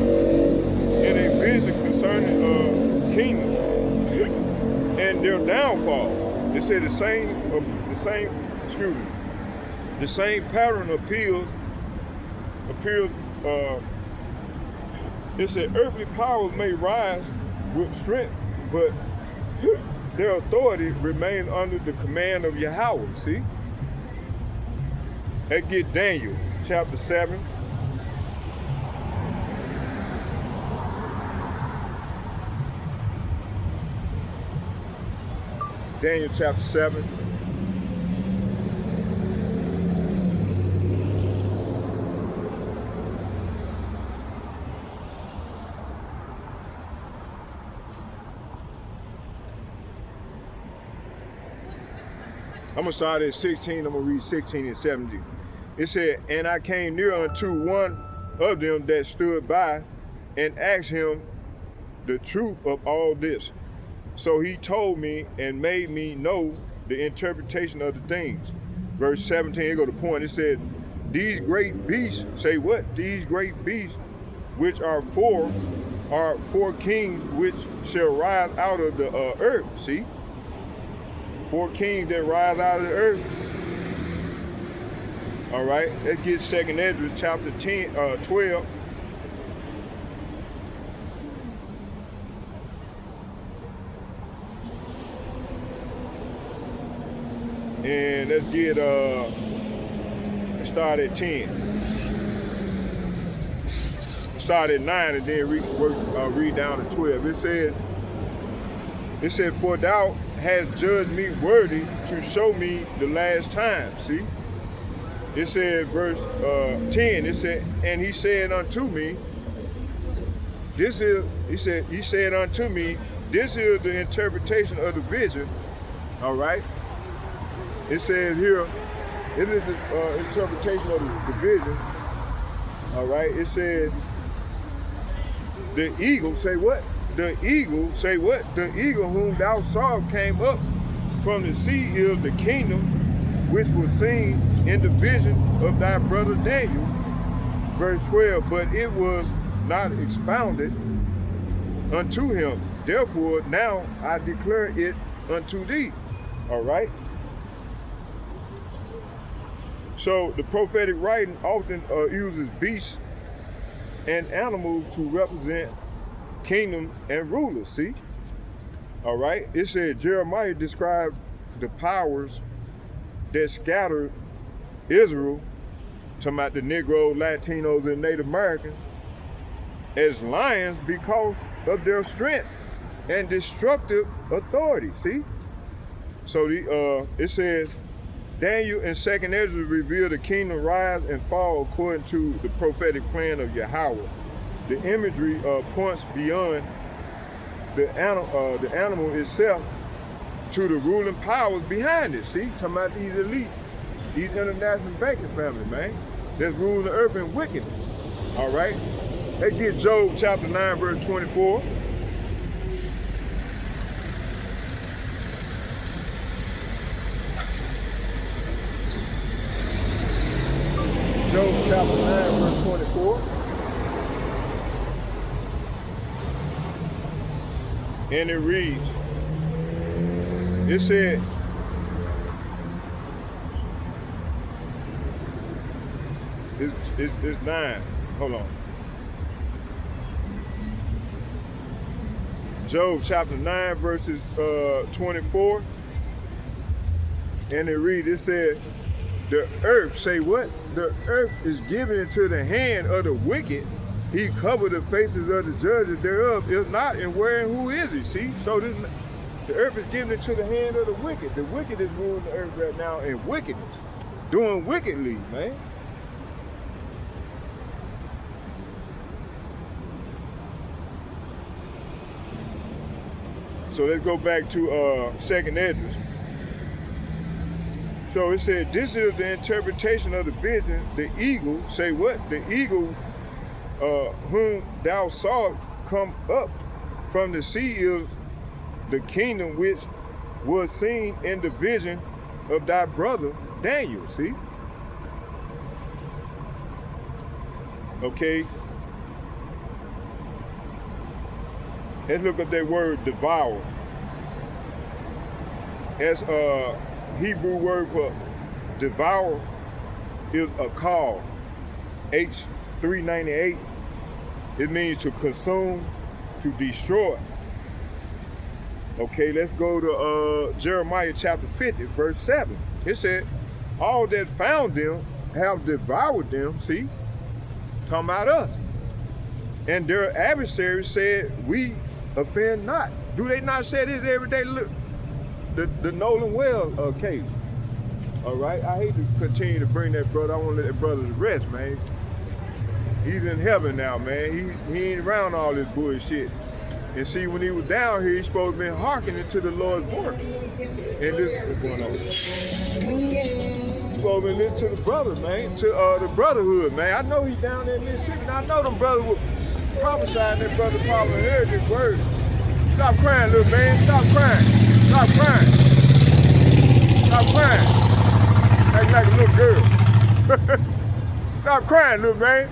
in a vision concerning kingdoms and their downfall. It said the same pattern appears. It said earthly powers may rise with strength, but their authority remains under the command of Yahawah. See? Let's get Daniel chapter 7. Daniel chapter 7. I'm gonna start at 16, I'm gonna read 16 and 17. It said, and I came near unto one of them that stood by, and asked him the truth of all this. So he told me and made me know the interpretation of the things. Verse 17, here go the point. It said, these great beasts, say what? These great beasts, which are four, are 4 kings which shall rise out of the earth. See? 4 kings that rise out of the earth. All right, let's get 2nd Ezra chapter 12. And let's get start at 10. Start at 9 and then read down to 12. It said, for thou hast judged me worthy to show me the last time. See? It said, verse 10, it said, and he said unto me, he said unto me, this is the interpretation of the vision. All right. It says here, it is the interpretation of the vision. All right. It says, the eagle, say what? The eagle, say what? The eagle whom thou sawest came up from the sea is the kingdom which was seen in the vision of thy brother Daniel. Verse 12, but it was not expounded unto him. Therefore, now I declare it unto thee. All right? So the prophetic writing often uses beasts and animals to represent kingdom and rulers, see? All right? It said Jeremiah described the powers that scattered Israel, talking about the Negroes, Latinos, and Native Americans, as lions because of their strength and destructive authority, see? So it says, Daniel and 2nd Ezra reveal the kingdom rise and fall according to the prophetic plan of Yahawah. The imagery points beyond the animal itself to the ruling powers behind it. See, talking about these elite, these international banking family, man, that's ruling the earth in wickedness. All right? Let's get Job chapter 9, verse 24. Job chapter 9, verse 24. And it reads, it said, it's 9. Hold on. Job chapter 9, verses 24. And it reads, it said, the earth, say what? The earth is given into the hand of the wicked. He covered the faces of the judges thereof. If not, and where and who is he? See? So the earth is given into the hand of the wicked. The wicked is ruling the earth right now in wickedness. Doing wickedly, man. So let's go back to 2nd Ezra. So it said, this is the interpretation of the vision. The eagle, say what? The eagle whom thou sawest come up from the sea is the kingdom which was seen in the vision of thy brother Daniel, see? Okay. Let's look up that word devour. As Hebrew word for devour is a call, H398. It means to consume, to destroy. Okay, let's go to Jeremiah chapter 50, verse 7. It said, all that found them have devoured them, see, talking about us. And their adversaries said, we offend not. Do they not say this every day? Look, the Nolan Well case. All right, I hate to continue to bring that brother. I want to let that brother rest, man. He's in heaven now, man. He ain't around all this bullshit. And see, when he was down here, he's supposed to be hearkening to the Lord's voice. And this is going on. He's supposed to be listening to the brother, man, to the brotherhood, man. I know he's down there in Mississippi. And I know them brothers were prophesying. That brother probably heard this word. Stop crying, little man. Stop crying. Stop crying. Stop crying. Act like a little girl. Stop crying, little man.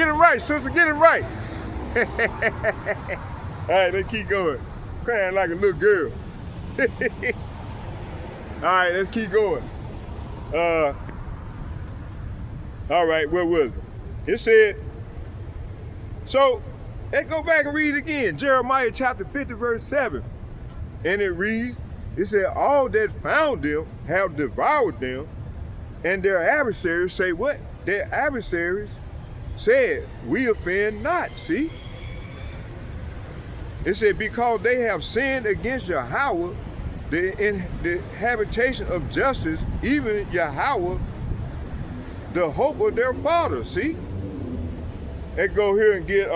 Get it right, sister, get it right. All right, let's keep going. Crying like a little girl. All right, let's keep going. All right, where was it? It said, so let's go back and read again. Jeremiah chapter 50, verse 7. And it reads, it said, all that found them have devoured them, and their adversaries say what? Their adversaries said, we offend not. See? It said, because they have sinned against Yahawah, the habitation of justice, even Yahawah, the hope of their fathers. See? Let's go here and get,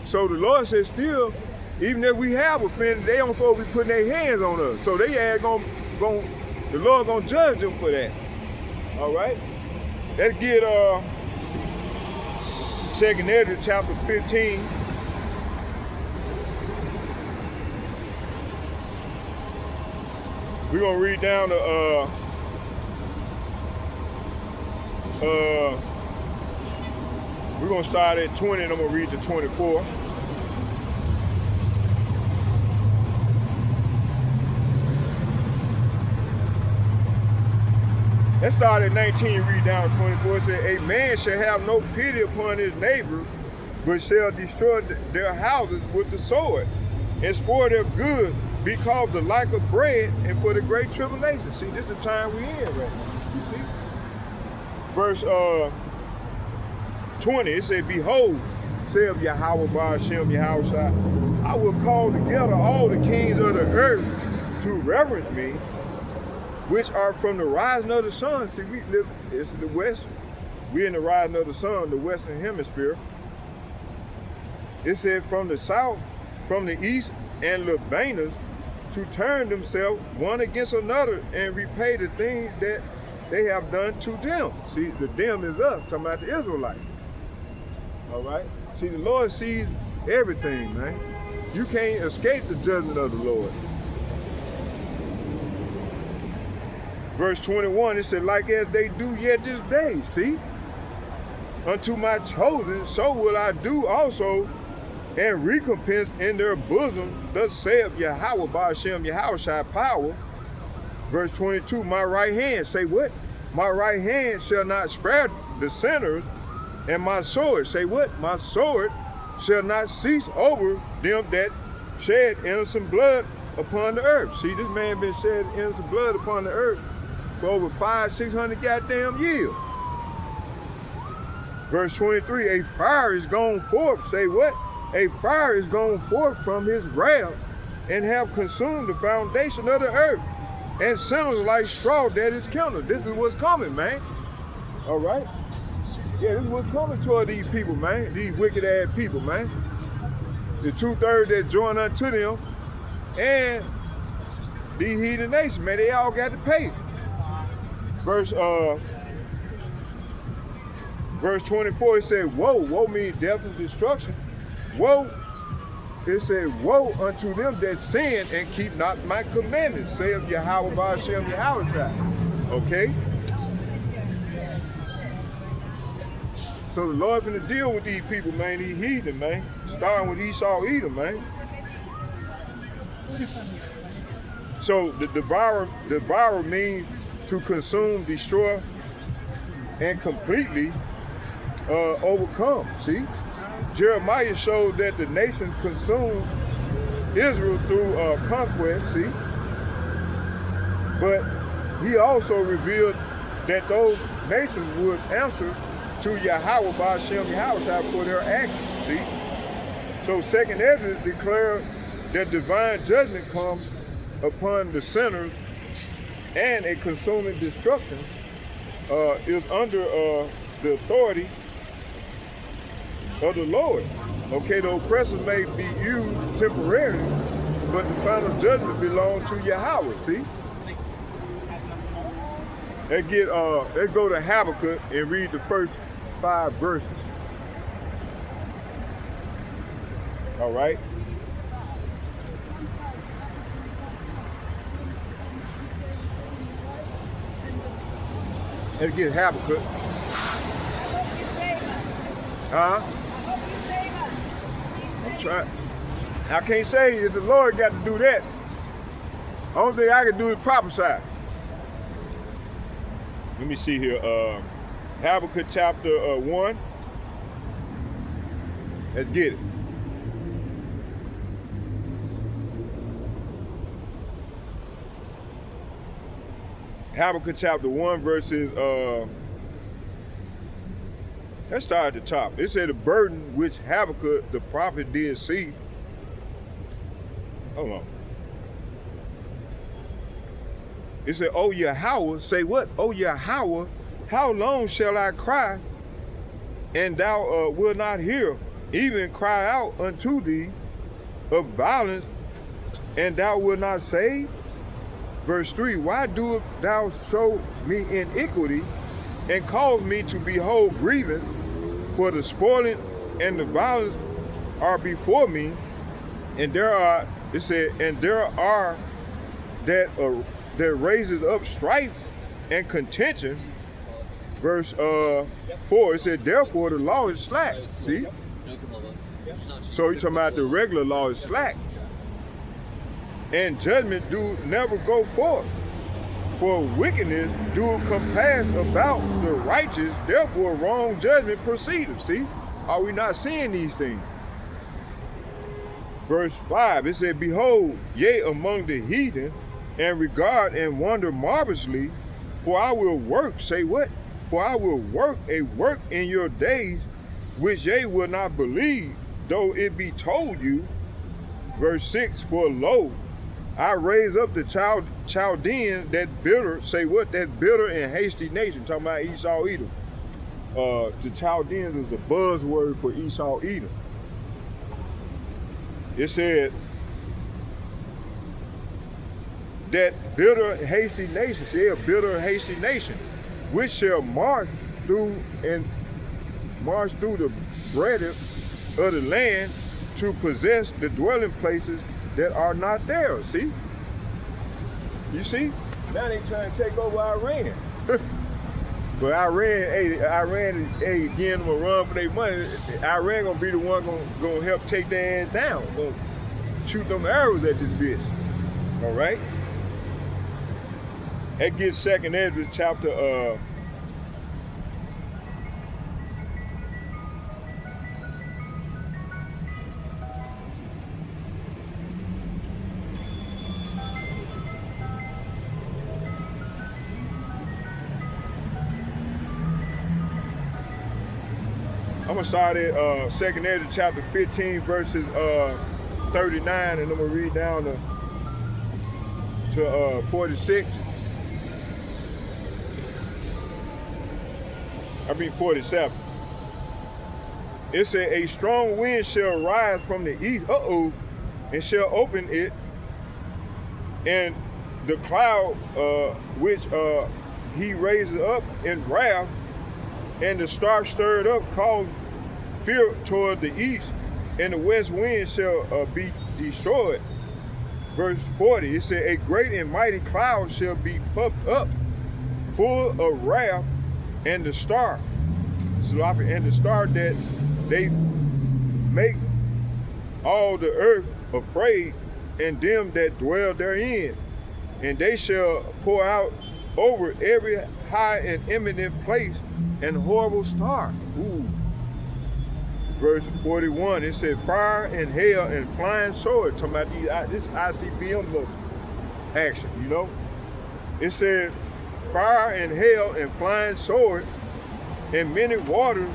so the Lord says still, even if we have offended, they don't supposed to be putting their hands on us. So they are the Lord gonna judge them for that. All right? Let's get 2nd Ezra chapter 15. We're gonna read down to we're gonna start at 20 and I'm gonna read to 24. Let's start at 19, read down to 24. It says, a man shall have no pity upon his neighbor, but shall destroy their houses with the sword, and spoil their goods, because the lack of bread and for the great tribulation. See, this is the time we in right now. You see? Verse 20, it says, behold, saith YAHAWAH BAHASHAM YAHAWASHI, I will call together all the kings of the earth to reverence me, which are from the rising of the sun. See, we live, it's the west. We're in the rising of the sun, the western hemisphere. It said from the south, from the east, and Lebanus, to turn themselves one against another and repay the things that they have done to them. See, the them is us, talking about the Israelites. All right? See, the Lord sees everything, man. You can't escape the judgment of the Lord. Verse 21, it said, like as they do yet this day, see? Unto my chosen, so will I do also, and recompense in their bosom, thus saith YAHAWAH BAHASHAM YAHAWASHI power. Verse 22, my right hand, say what? My right hand shall not spare the sinners, and my sword, say what? My sword shall not cease over them that shed innocent blood upon the earth. See, this man been shedding innocent blood upon the earth for over 500-600 goddamn years. Verse 23, a fire is gone forth, say what? A fire is gone forth from his wrath, and have consumed the foundation of the earth, and sinners like straw that is counted. This is what's coming, man. All right? Yeah, this is what's coming toward these people, man. These wicked ass people, man. The 2/3 that join unto them, and these heathen nations, man, they all got to pay. Verse 24, it said, woe. Woe means death and destruction. Woe, it said, woe unto them that sin and keep not my commandments, saith YAHAWAH BAHASHAM YAHAWASHI. Okay? So the Lord's gonna deal with these people, man, these heathen, man. Starting with Esau Edom, man. So the devourer means to consume, destroy, and completely overcome. See? Jeremiah showed that the nation consumed Israel through conquest, see? But he also revealed that those nations would answer to YAHAWAH BAHASHAM YAHAWASHI for their actions, see? So 2nd Ezra declared that divine judgment comes upon the sinners, and a consuming destruction is under the authority of the Lord. Okay, the oppressors may be used temporarily, but the final judgment belongs to Yahawah, see? Let's go to Habakkuk and read the first 5 verses. All right? Let's get Habakkuk. Huh? I'm trying. I can't say it's the Lord got to do that. Only thing I can do is prophesy. Let me see here. Habakkuk chapter 1. Let's get it. Habakkuk chapter 1 verses, let's start at the top. It said the burden which Habakkuk the prophet did see. Hold on. It said, "O Yahawah," say what? "O Yahawah, how long shall I cry, and thou wilt not hear? Even cry out unto thee of violence, and thou wilt not save?" Verse 3, "Why doest thou show me iniquity, and cause me to behold grievance? For the spoiling and the violence are before me, and there are," it said, "and there are that raises up strife and contention." Verse 4, it said, "Therefore the law is slack." See? So he's talking about the regular law is slack. "And judgment do never go forth. For wickedness do compass about the righteous, therefore wrong judgment proceedeth." See? Are we not seeing these things? Verse 5, it said, "Behold, yea, among the heathen, and regard and wonder marvelously, for I will work," say what? "For I will work a work in your days, which ye will not believe, though it be told you." Verse 6, "For lo, I raise up the Chaldeans, that bitter," say what? "That bitter and hasty nation," talking about Esau Edom. The Chaldeans is a buzzword for Esau Edom. It said, "That bitter and hasty nation," say a bitter and hasty nation, "which shall march through the breadth of the land to possess the dwelling places that are not theirs." See? You see? Now they trying to take over Iran. But Iran is giving them a run for their money. Iran gonna be the one gonna help take their ass down. Gonna shoot them arrows at this bitch. All right? That gets 2nd Ezra chapter I'm gonna start at 2nd Ezra chapter 15 verses 39, and I'm gonna read down to 46. 47. It said, "A strong wind shall rise from the east, and shall open it, and the cloud which he raises up in wrath, and the star stirred up, caused fear toward the east, and the west wind shall be destroyed." Verse 40, it said, "A great and mighty cloud shall be puffed up, full of wrath, and the star that they make all the earth afraid, and them that dwell therein, and they shall pour out over every high and eminent place and horrible star." Ooh. Verse 41, it said, "Fire and hail and flying sword," talking about this ICBM look action, you know. It said, "Fire and hail and flying sword, and many waters,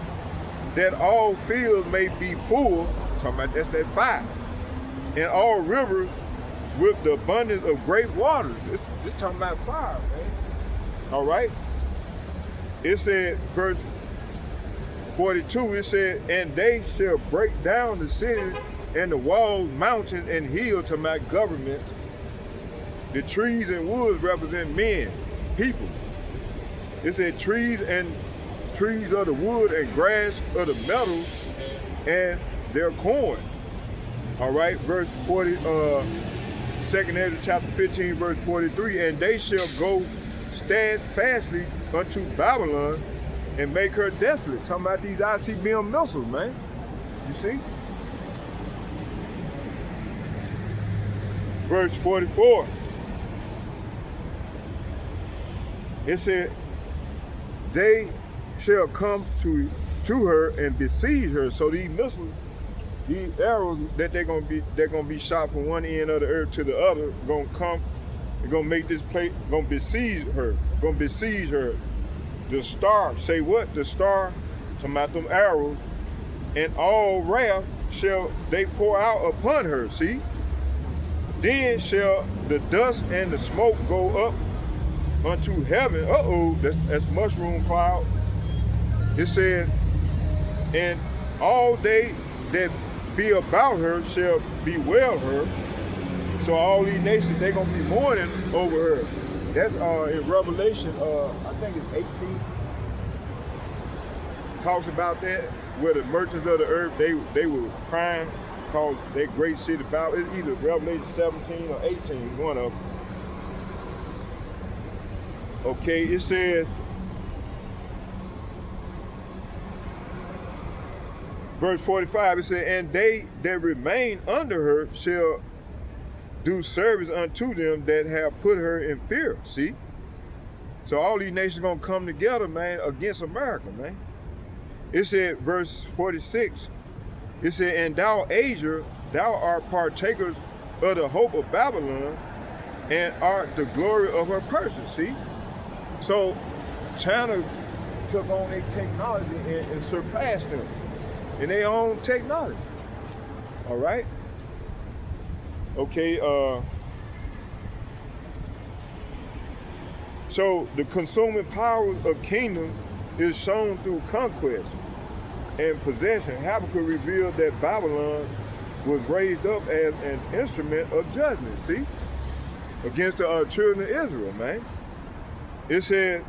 that all fields may be full," talking about that's that fire, "and all rivers with the abundance of great waters." This talking about fire, man. All right. It said, verse 42, it said, "And they shall break down the cities and the walls, mountains and hills," talking about governments. The trees and woods represent men, people. It said trees of the wood and grass of the metals and their corn. All right, verse 40, 2nd Ezra chapter 15, verse 43, "And they shall go steadfastly unto Babylon, and make her desolate. Talking about these ICBM missiles, man. You see? Verse 44. It said, they shall come to her and besiege her. So these missiles, these arrows that they're gonna be shot from one end of the earth to the other, gonna come, they're gonna make this place, gonna besiege her. The star, say what? The star, talking about them arrows, and all wrath shall they pour out upon her, see? Then shall the dust and the smoke go up unto heaven. That's mushroom cloud. It says, and all they that be about her shall bewail her. So all these nations, they're gonna be mourning over her. That's in Revelation, I think it's 18. Talks about that, where the merchants of the earth, they were crying because that great city Babylon. It's either Revelation 17 or 18, one of them. Okay, it says, verse 45, it says, and they that remain under her shall do service unto them that have put her in fear. See? So all these nations gonna come together, man, against America, man. It said, verse 46, it said, and thou, Asia, thou art partakers of the hope of Babylon, and art the glory of her person. See? So China took on their technology and surpassed them in their own technology. All right? Okay, so the consuming power of kingdom is shown through conquest and possession. Habakkuk revealed that Babylon was raised up as an instrument of judgment, see? Against the children of Israel, man. It said,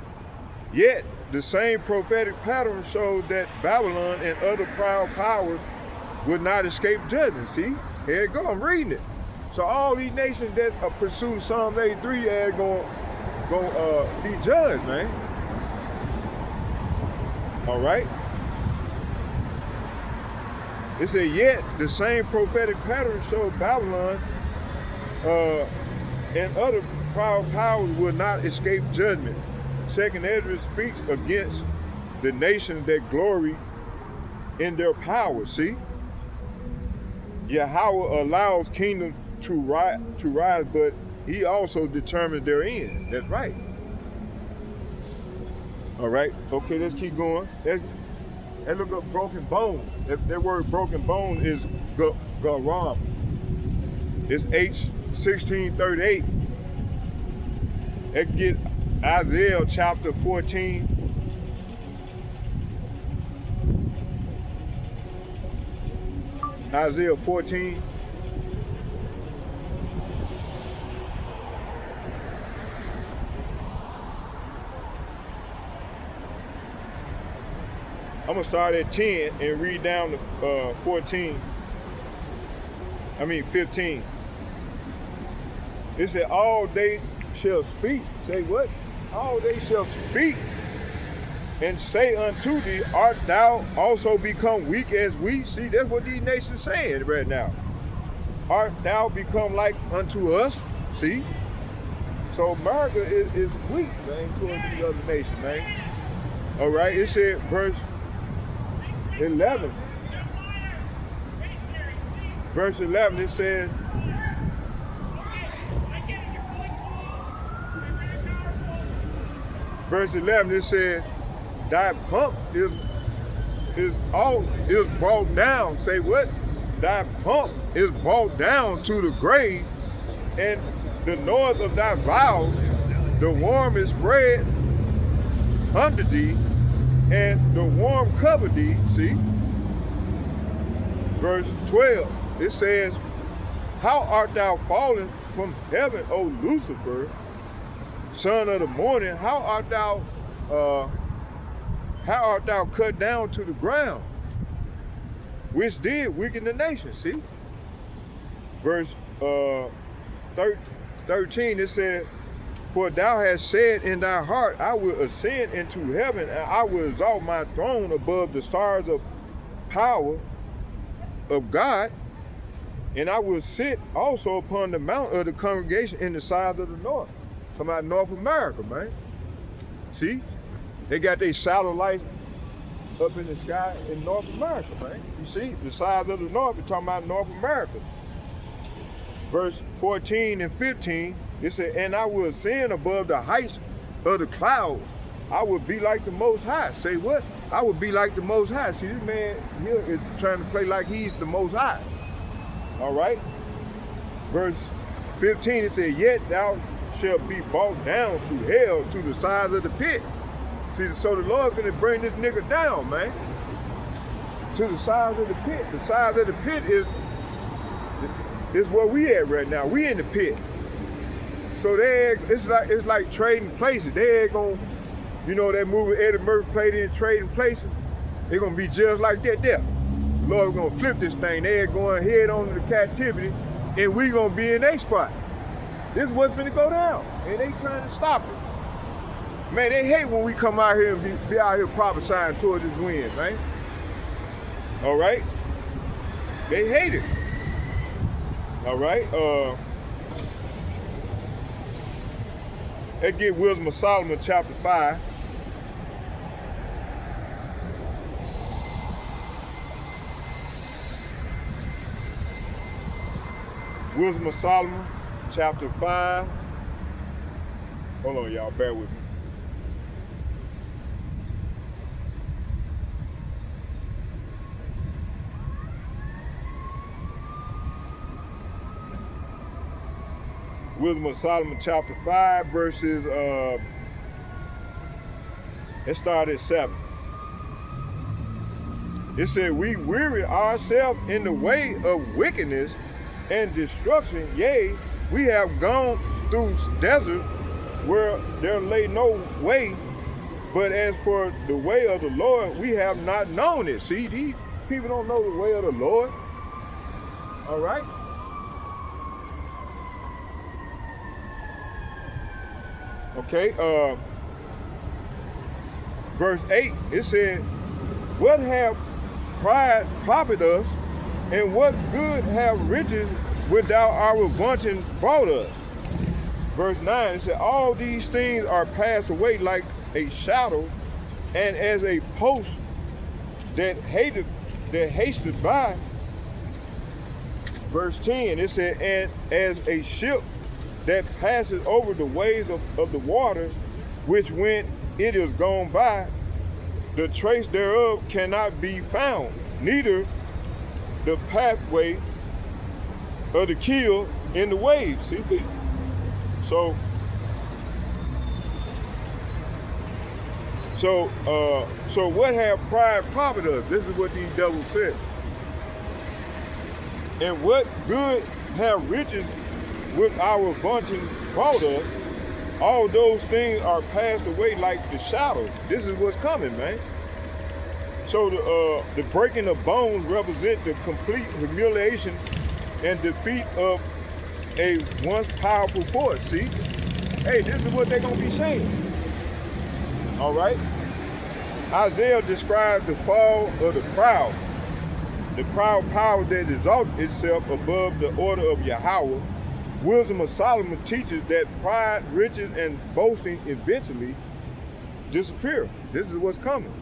yet the same prophetic pattern shows that Babylon and other proud powers would not escape judgment, see? Here it go, I'm reading it. So all these nations that are pursuing Psalm 83 are gonna be judged, man. All right? It said, yet the same prophetic pattern shows Babylon and other proud powers will not escape judgment. Second Ezra speaks against the nations that glory in their power, see? Yahawah allows kingdoms to rise, but he also determines their end. That's right. All right, okay, let's keep going. Let's look up broken bone. That word broken bone is garam. It's H1638. Let's get Isaiah chapter 14. Isaiah 14. I'm gonna start at 10 and read down to 15. It said, all they shall speak. Say what? All they shall speak and say unto thee, art thou also become weak as we? See, that's what these nations saying right now. Art thou become like unto us? See? So America is weak, man, towards these other nations, man. All right, it said, verse 11. Verse 11, it says, verse 11, it said, thy pump is brought down. Say what? Thy pump is brought down to the grave, and the noise of thy vows, the worm is spread under thee, and the worm covered thee. See? Verse 12, it says, how art thou fallen from heaven, O Lucifer, son of the morning? How art thou cut down to the ground, which did weaken the nation? See? Verse 13, it said, For thou hast said in thy heart, I will ascend into heaven, and I will exalt my throne above the stars of power of God, and I will sit also upon the mount of the congregation in the sides of the north. Talking about North America, man. See? They got their satellites up in the sky in North America, man. You see? The sides of the north, we're talking about North America. Verse 14 and 15, it said, and I will ascend above the heights of the clouds. I will be like the Most High. Say what? I will be like the Most High. See, this man here is trying to play like he's the Most High. All right? Verse 15, it said, yet thou shalt be brought down to hell, to the sides of the pit. See, so the Lord's gonna bring this nigga down, man. To the sides of the pit. The sides of the pit is where we at right now. We in the pit. So it's like trading places. They ain't gonna, you know that movie Eddie Murphy played in Trading Places? They're gonna be just like that there. The Lord's gonna flip this thing. They're going head on to the captivity, and we gonna be in their spot. This is what's gonna go down, and they trying to stop it. Man, they hate when we come out here and be out here prophesying toward this wind, man. All right? They hate it. All right? Let's get Wisdom of Solomon, chapter 5. Wisdom of Solomon, chapter 5. Hold on, y'all, bear with me. Wisdom of Solomon, chapter 5, verses, let's start at 7. It said, we weary ourselves in the way of wickedness and destruction. Yea, we have gone through desert where there lay no way. But as for the way of the Lord, we have not known it. See, these people don't know the way of the Lord. All right? Okay, verse 8, it said, what have pride profited us, and what good have riches without our vaunting brought us? Verse 9, it said, all these things are passed away like a shadow, and as a post that hasted by. Verse 10, it said, and as a ship that passes over the waves of the water, which when it is gone by, the trace thereof cannot be found, neither the pathway of the keel in the waves. See? So what have pride profited us? This is what these devils said. And what good have riches with our vaunting brought us? All those things are passed away like the shadow. This is what's coming, man. So the breaking of bones represent the complete humiliation and defeat of a once powerful force. See? Hey, this is what they're gonna be saying. All right? Isaiah describes the fall of the proud power that exalts itself above the order of Yahawah. Wisdom of Solomon teaches that pride, riches, and boasting eventually disappear. This is what's coming.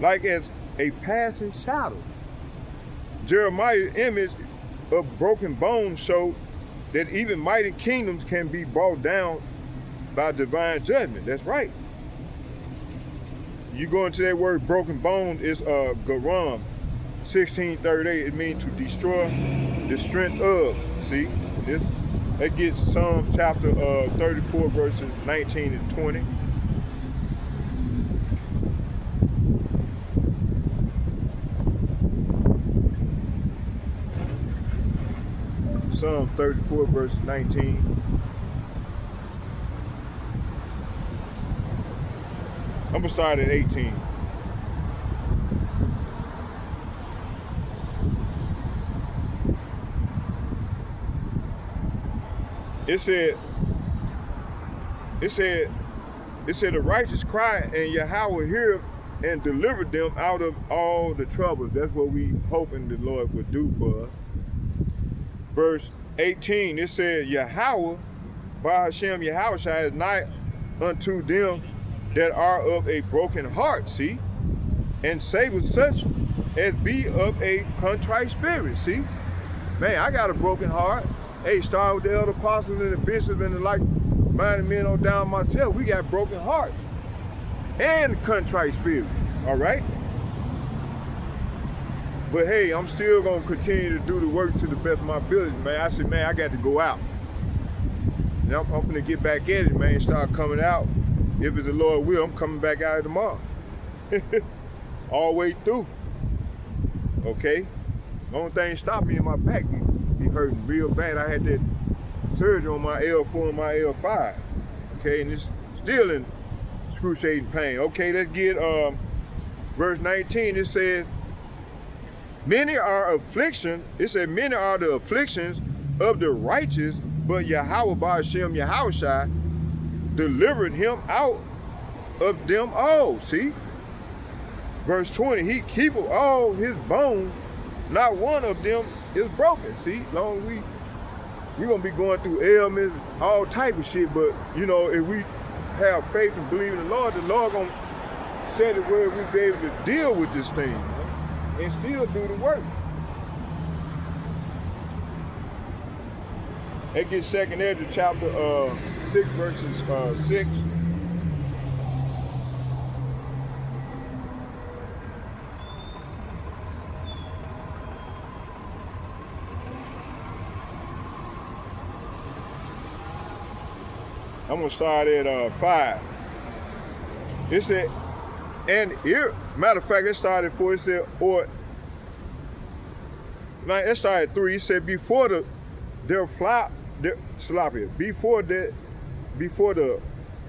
Like as a passing shadow. Jeremiah's image of broken bones showed that even mighty kingdoms can be brought down by divine judgment. That's right. You go into that word broken bones, it's Garam 16:38. It means to destroy the strength of. See? That gets Psalms chapter 34, verses 19 and 20. Psalm 34, verses 19. I'm going to start at 18. It said, it said the righteous cry and Yahweh hear and deliver them out of all the troubles. That's what we hoping the Lord would do for us. Verse 18, it said, Yahawah Bahashem Yahawashi is nigh unto them that are of a broken heart, see, and saveth such as be of a contrite spirit, see. Man, I got a broken heart. Hey, starting with the elder apostles and the bishops and the like-minded men on down myself, we got broken hearts and contrite spirit, all right? But hey, I'm still gonna continue to do the work to the best of my ability, man. I said, man, I got to go out. Now I'm gonna get back at it, man, start coming out. If it's the Lord will, I'm coming back out tomorrow. All the way through, okay? The only thing stopped me in my back. He hurting real bad. I had that surgery on my L4 and my L5, okay? And it's still in excruciating pain. Okay, let's get verse 19. It says, many are affliction. It said, many are the afflictions of the righteous, but Yahawah Bahashem Yahawashi delivered him out of them all. See? Verse 20, he keepeth all his bones, not one of them is broken. See, long as we're gonna be going through ailments, all type of shit, but you know, if we have faith and believe in the Lord gonna set it where we be able to deal with this thing, man, and still do the work. It gets second Ezra chapter 6 verses 6. I'm gonna start at 5. It said, and here, matter of fact, it started 4. It said, or now it started 3. It said, before the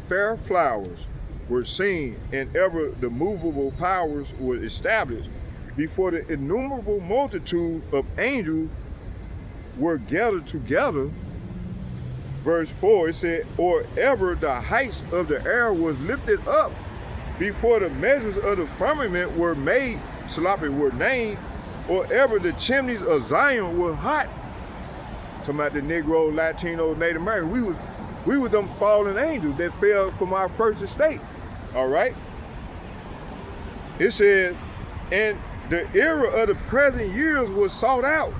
fair flowers were seen, and ever the movable powers were established, before the innumerable multitude of angels were gathered together. Verse 4, it said, or ever the heights of the air was lifted up, before the measures of the firmament were made, were named, or ever the chimneys of Zion were hot. Talking about the Negro, Latino, Native American. We were them fallen angels that fell from our first estate. All right? It said, and the era of the present years was sought out,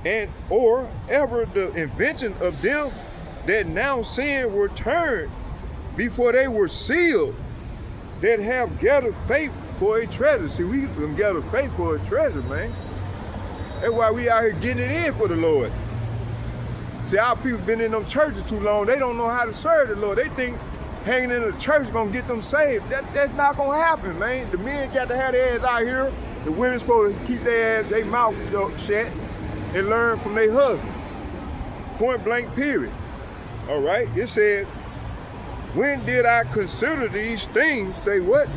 and or ever the invention of them that now sin were turned, before they were sealed, that have gathered faith for a treasure. See, we can gather faith for a treasure, man. That's why we out here getting it in for the Lord. See, our people been in them churches too long. They don't know how to serve the Lord. They think hanging in the church gonna get them saved. That's not gonna happen, man. The men got to have their ass out here. The women supposed to keep their ass, their mouth shut and learn from their husband. Point blank, period. All right, it said, when did I consider these things? Say what?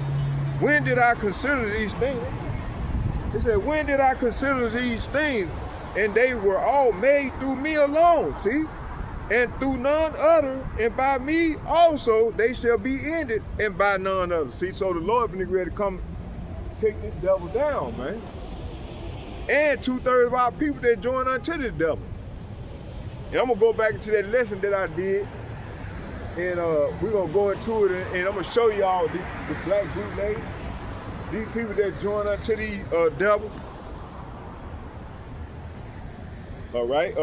When did I consider these things? It said, when did I consider these things? And they were all made through me alone, see? And through none other, and by me also they shall be ended, and by none other. See, so the Lord been ready to come take this devil down, man. And 2/3 of our people that join unto this devil. And I'm gonna go back into that lesson that I did, and we're gonna go into it, and I'm gonna show y'all the black group ladies, these people that join unto these devils. All right,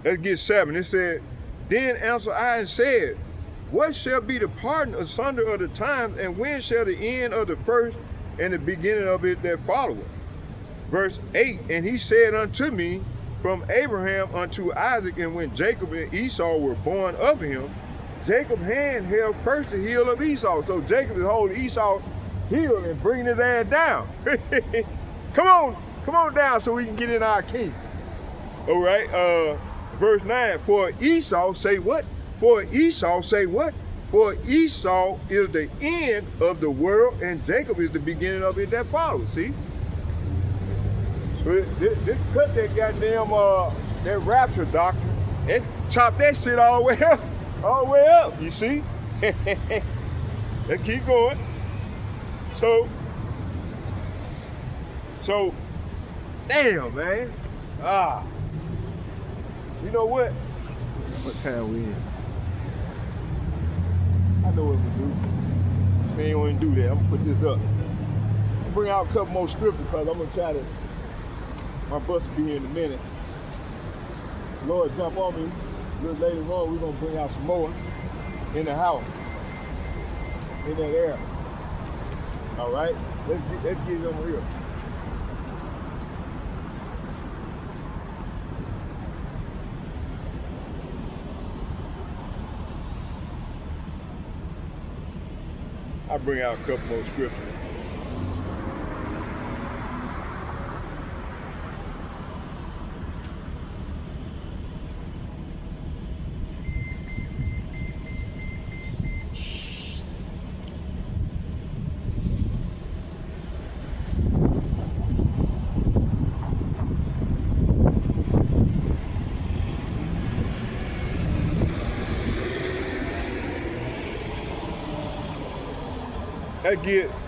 let's get 7. It said, then answered I and said, what shall be the pardon asunder of the times, and when shall the end of the first and the beginning of it that followeth? Verse 8, and he said unto me, from Abraham unto Isaac, and when Jacob and Esau were born of him, Jacob's hand held first the heel of Esau. So Jacob is holding Esau's heel and bringing his ass down. Come on down so we can get in our king. All right, verse 9, for Esau say what? For Esau say what? For Esau is the end of the world, and Jacob is the beginning of it that follows, see? So this cut that goddamn that rapture doctrine and chop that shit all the way up. All the way up, you see? Let's keep going. So, damn, man. You know what? What time we in? I know what we do. We ain't gonna do that. I'm gonna put this up. I'll bring out a couple more scriptures because I'm gonna try to, my bus will be here in a minute. Lord, jump on me. A little later on, we're gonna bring out some more in the house, in that area. All right, let's get it over here. I'll bring out a couple more scriptures.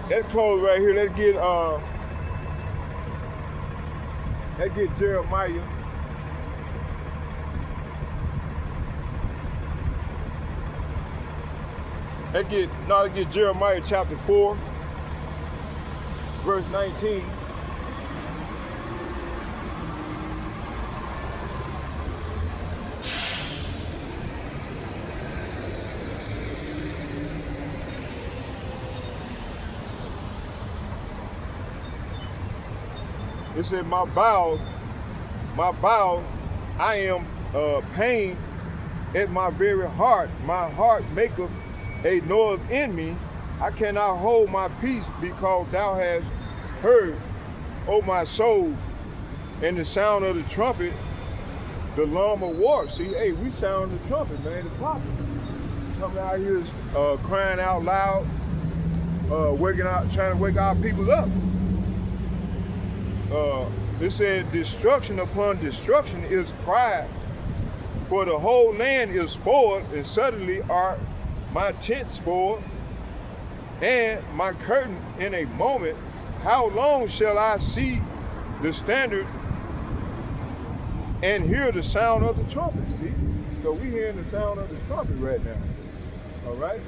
Let's close right here. Let's get Jeremiah. Let's get Jeremiah chapter 4, verse 19. It said, my bowels, I am pain at my very heart. My heart maketh a noise in me. I cannot hold my peace because thou hast heard, O my soul, and the sound of the trumpet, the alarm of war. See, hey, we sound the trumpet, man, the prophet. Coming out here crying out loud, trying to wake our people up. It said, destruction upon destruction is cried, for the whole land is spoiled, and suddenly are my tent spoiled, and my curtain in a moment. How long shall I see the standard and hear the sound of the trumpet? See? So we hearing the sound of the trumpet right now. All right?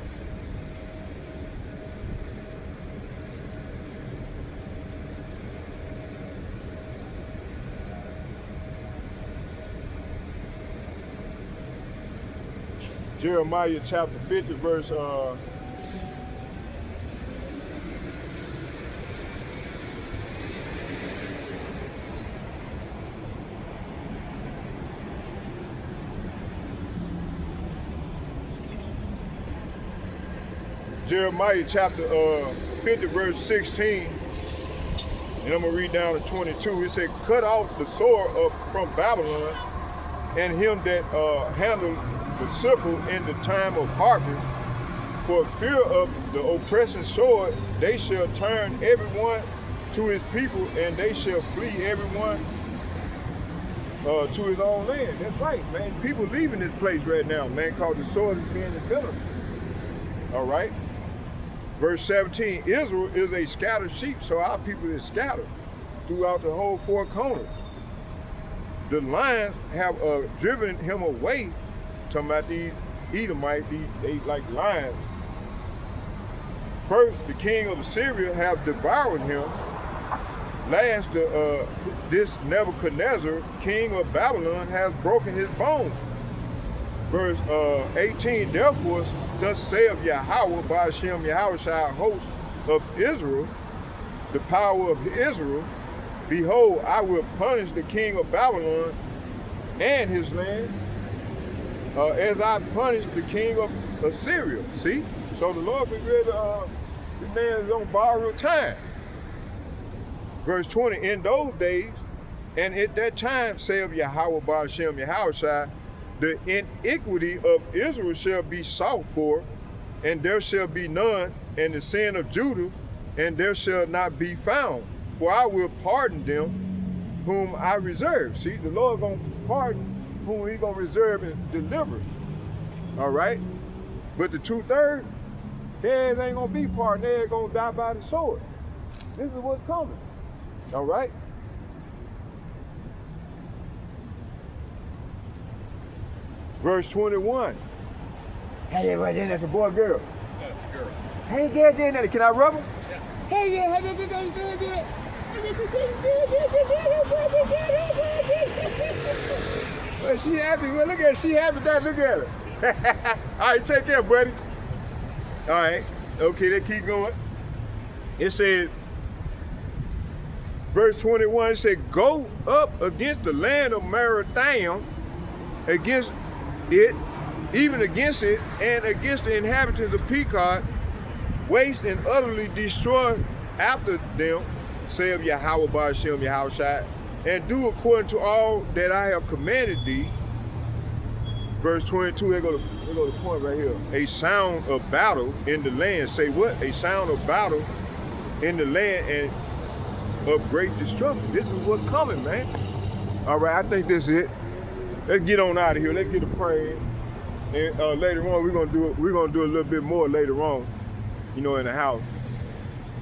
Jeremiah chapter 50, verse Jeremiah chapter 50, verse 16, and I'm gonna read down to 22. It said, cut off the sword from Babylon, and him that handled the sickle in the time of harvest. For fear of the oppressing sword, they shall turn everyone to his people, and they shall flee everyone to his own land. That's right, man. People leaving this place right now, man, because the sword is being developed. All right. Verse 17, Israel is a scattered sheep, so our people is scattered throughout the whole four corners. The lions have driven him away. Talking about these Edomites, they like lions. First, the king of Assyria have devoured him. Last, this Nebuchadnezzar, king of Babylon, has broken his bones. Verse 18, therefore, thus saith YAHAWAH BAHASHAM YAHAWASHI, host of Israel, the power of Israel, behold, I will punish the king of Babylon and his land, as I punished the king of Assyria. See? So the Lord been ready to, this man is on borrowed time. Verse 20, in those days, and at that time, saith YAHAWAH BAHASHAM YAHAWASHI, the iniquity of Israel shall be sought for, and there shall be none, and the sin of Judah, and there shall not be found. For I will pardon them whom I reserve. See, the Lord gonna pardon whom he gonna reserve and deliver. All right? But the 2/3, theirs ain't gonna be pardoned. They're gonna die by the sword. This is what's coming. All right? Verse 21. Hey, everybody, that's a boy or girl? That's a girl. Hey, girl, can I rub her? Yeah. Hey, yeah, well, she happy. Well, look at her. She happy. That. Look at her. All right, take care, buddy. All right. Okay, they keep going. It said, verse 21 said, go up against the land of Marathaim, against it, even against it, and against the inhabitants of Pekod, waste and utterly destroy after them, saith Yahawah Bahashem Yahawashi, and do according to all that I have commanded thee. Verse 22, here go the point right here. A sound of battle in the land. Say what? A sound of battle in the land and of great destruction. This is what's coming, man. All right, I think this is it. Let's get on out of here. Let's get a prayer. And later on, we're gonna do a little bit more later on, you know, in the house.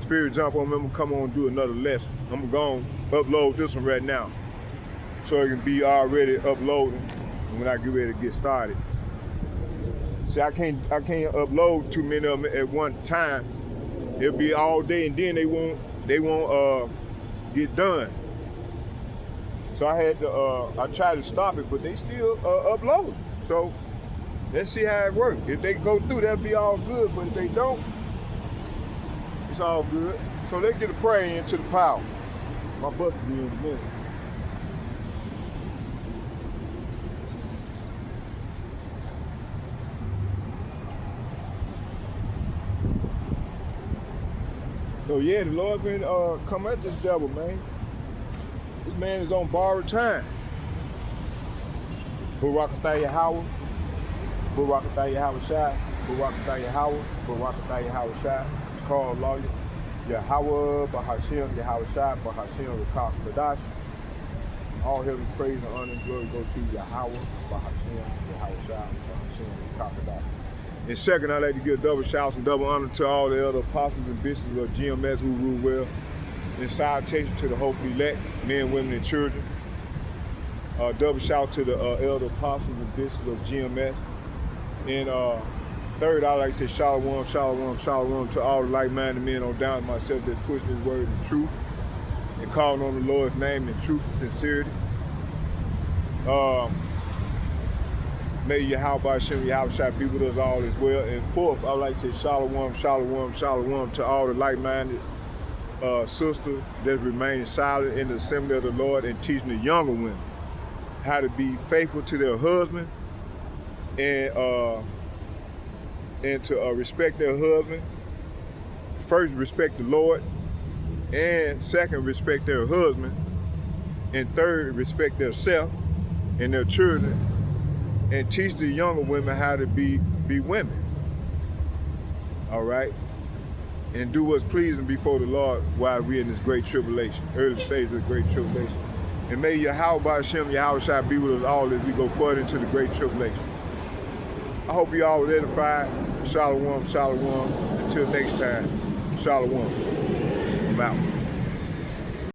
Spirit jump on me, I'm gonna come on and do another lesson. I'm gonna upload this one right now, so it can be already uploading when I get ready to get started. See, I can't upload too many of them at one time. It'll be all day, and then they won't get done. So I had to I tried to stop it, but they still upload. So let's see how it works. If they go through, that'll be all good. But if they don't, it's all good. So let's get a prayer into the power. My bus will be in a minute. So yeah, the Lord's been come at this devil, man. This man is on borrowed time. Barakatah Yahawah, Barakatah Yahawashi, Barakatah Yahawah, Barakatah Yahawashi. It's called Lord YAHAWAH BAHASHAM YAHAWASHI, Bahashem Yahawashi. All heaven praise and honor and glory go to Yahawah Bahashem Yahawashi, Bahashem Yahawashi. In second, I'd like to give double shouts and double honor to all the other apostles and bishops of GMS who rule well. And salutation to the hopefully elect, men, women, and children. Double shout to the elder apostles and bishops of GMS. And third, I'd like to say shalom, shalom, shalom to all the like-minded men on down to myself that push this word in truth and calling on the Lord's name in truth and sincerity. May Yahawah Bahashem Yahawashi be with us all as well. And fourth, I'd like to say shalom, shalom, shalom to all the like-minded sisters that remain silent in the assembly of the Lord and teaching the younger women how to be faithful to their husband and to respect their husband. First, respect the Lord, and second, respect their husband, and third, respect themselves and their children, and teach the younger women how to be women. All right? And do what's pleasing before the Lord while we're in this great tribulation, early stage of the great tribulation. And may Yahawah Bahashem Yahawashi be with us all as we go further into the great tribulation. I hope you all were edified. Shalom, shalom. Until next time, shalom. I'm out.